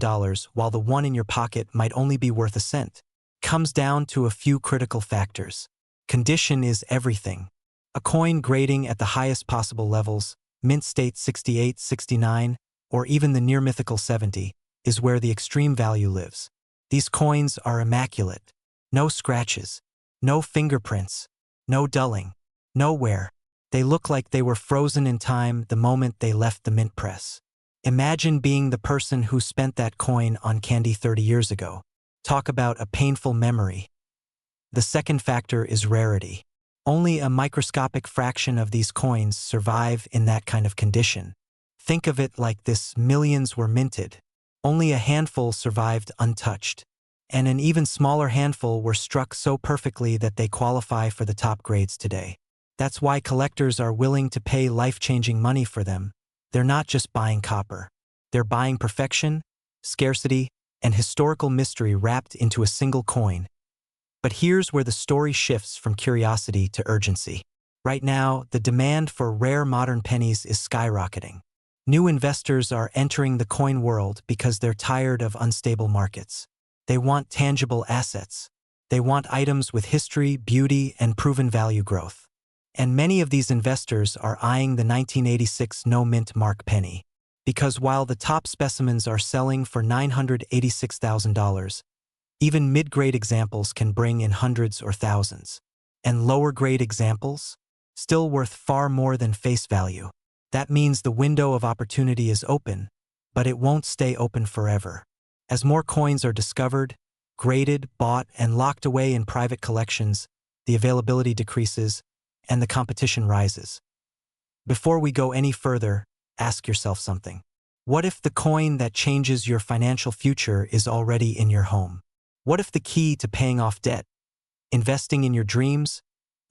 while the one in your pocket might only be worth a cent? Comes down to a few critical factors. Condition is everything. A coin grading at the highest possible levels, mint state 68, 69, or even the near-mythical 70, is where the extreme value lives. These coins are immaculate. No scratches. No fingerprints. No dulling. No wear. They look like they were frozen in time the moment they left the mint press. Imagine being the person who spent that coin on candy 30 years ago. Talk about a painful memory. The second factor is rarity. Only a microscopic fraction of these coins survive in that kind of condition. Think of it like this: millions were minted. Only a handful survived untouched. And an even smaller handful were struck so perfectly that they qualify for the top grades today. That's why collectors are willing to pay life-changing money for them. They're not just buying copper. They're buying perfection, scarcity, and historical mystery wrapped into a single coin. But here's where the story shifts from curiosity to urgency. Right now, the demand for rare modern pennies is skyrocketing. New investors are entering the coin world because they're tired of unstable markets. They want tangible assets. They want items with history, beauty, and proven value growth. And many of these investors are eyeing the 1986 no-mint mark penny. Because while the top specimens are selling for $986,000, even mid-grade examples can bring in hundreds or thousands. And lower-grade examples? Still worth far more than face value. That means the window of opportunity is open, but it won't stay open forever. As more coins are discovered, graded, bought, and locked away in private collections, the availability decreases, and the competition rises. Before we go any further, ask yourself something. What if the coin that changes your financial future is already in your home? What if the key to paying off debt, investing in your dreams,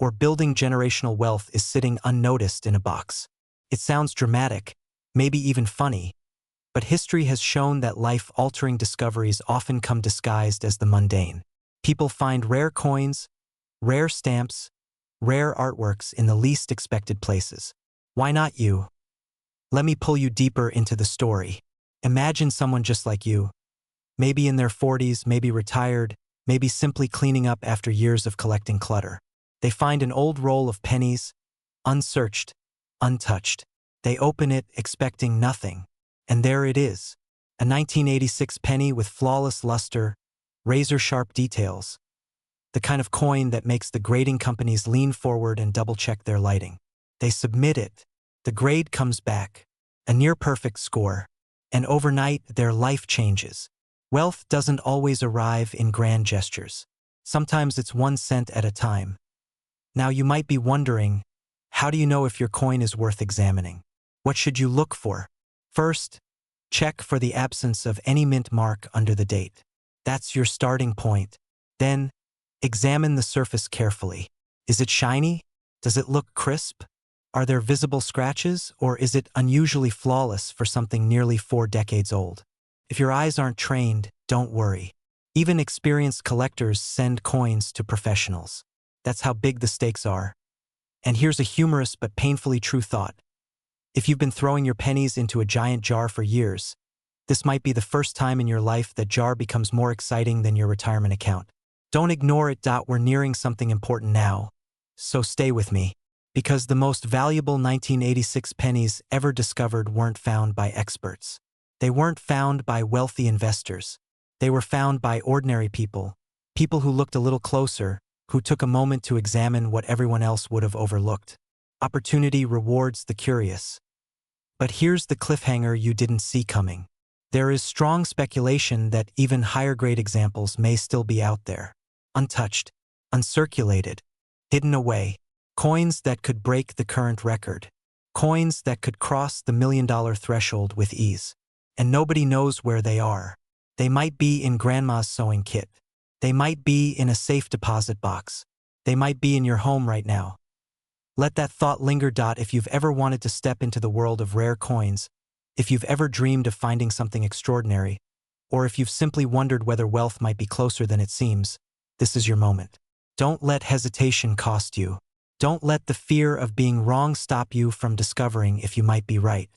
or building generational wealth is sitting unnoticed in a box? It sounds dramatic, maybe even funny, but history has shown that life-altering discoveries often come disguised as the mundane. People find rare coins, rare stamps, rare artworks in the least expected places. Why not you? Let me pull you deeper into the story. Imagine someone just like you, maybe in their 40s, maybe retired, maybe simply cleaning up after years of collecting clutter. They find an old roll of pennies, unsearched, untouched. They open it expecting nothing. And there it is, a 1986 penny with flawless luster, razor-sharp details. The kind of coin that makes the grading companies lean forward and double-check their lighting. They submit it. The grade comes back, a near-perfect score. And overnight, their life changes. Wealth doesn't always arrive in grand gestures. Sometimes it's 1 cent at a time. Now you might be wondering, how do you know if your coin is worth examining? What should you look for? First, check for the absence of any mint mark under the date. That's your starting point. Then, examine the surface carefully. Is it shiny? Does it look crisp? Are there visible scratches, or is it unusually flawless for something nearly 4 decades old? If your eyes aren't trained, don't worry. Even experienced collectors send coins to professionals. That's how big the stakes are. And here's a humorous but painfully true thought. If you've been throwing your pennies into a giant jar for years, this might be the first time in your life that jar becomes more exciting than your retirement account. Don't ignore it. We're nearing something important now. So stay with me. Because the most valuable 1986 pennies ever discovered weren't found by experts. They weren't found by wealthy investors. They were found by ordinary people, people who looked a little closer, who took a moment to examine what everyone else would have overlooked. Opportunity rewards the curious. But here's the cliffhanger you didn't see coming. There is strong speculation that even higher-grade examples may still be out there. Untouched, uncirculated, hidden away. Coins that could break the current record. Coins that could cross the $1 million threshold with ease. And nobody knows where they are. They might be in grandma's sewing kit. They might be in a safe deposit box. They might be in your home right now. Let that thought linger. If you've ever wanted to step into the world of rare coins, if you've ever dreamed of finding something extraordinary, or if you've simply wondered whether wealth might be closer than it seems, this is your moment. Don't let hesitation cost you. Don't let the fear of being wrong stop you from discovering if you might be right.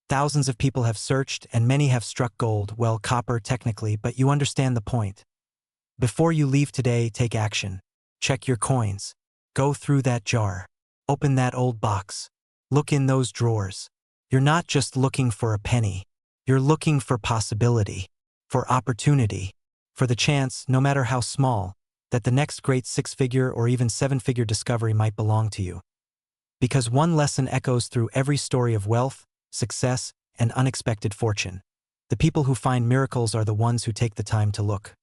Thousands of people have searched, and many have struck gold, well, copper technically, but you understand the point. Before you leave today, take action. Check your coins. Go through that jar. Open that old box. Look in those drawers. You're not just looking for a penny. You're looking for possibility, for opportunity, for the chance, no matter how small, that the next great six-figure or even seven-figure discovery might belong to you. Because one lesson echoes through every story of wealth, success, and unexpected fortune. The people who find miracles are the ones who take the time to look.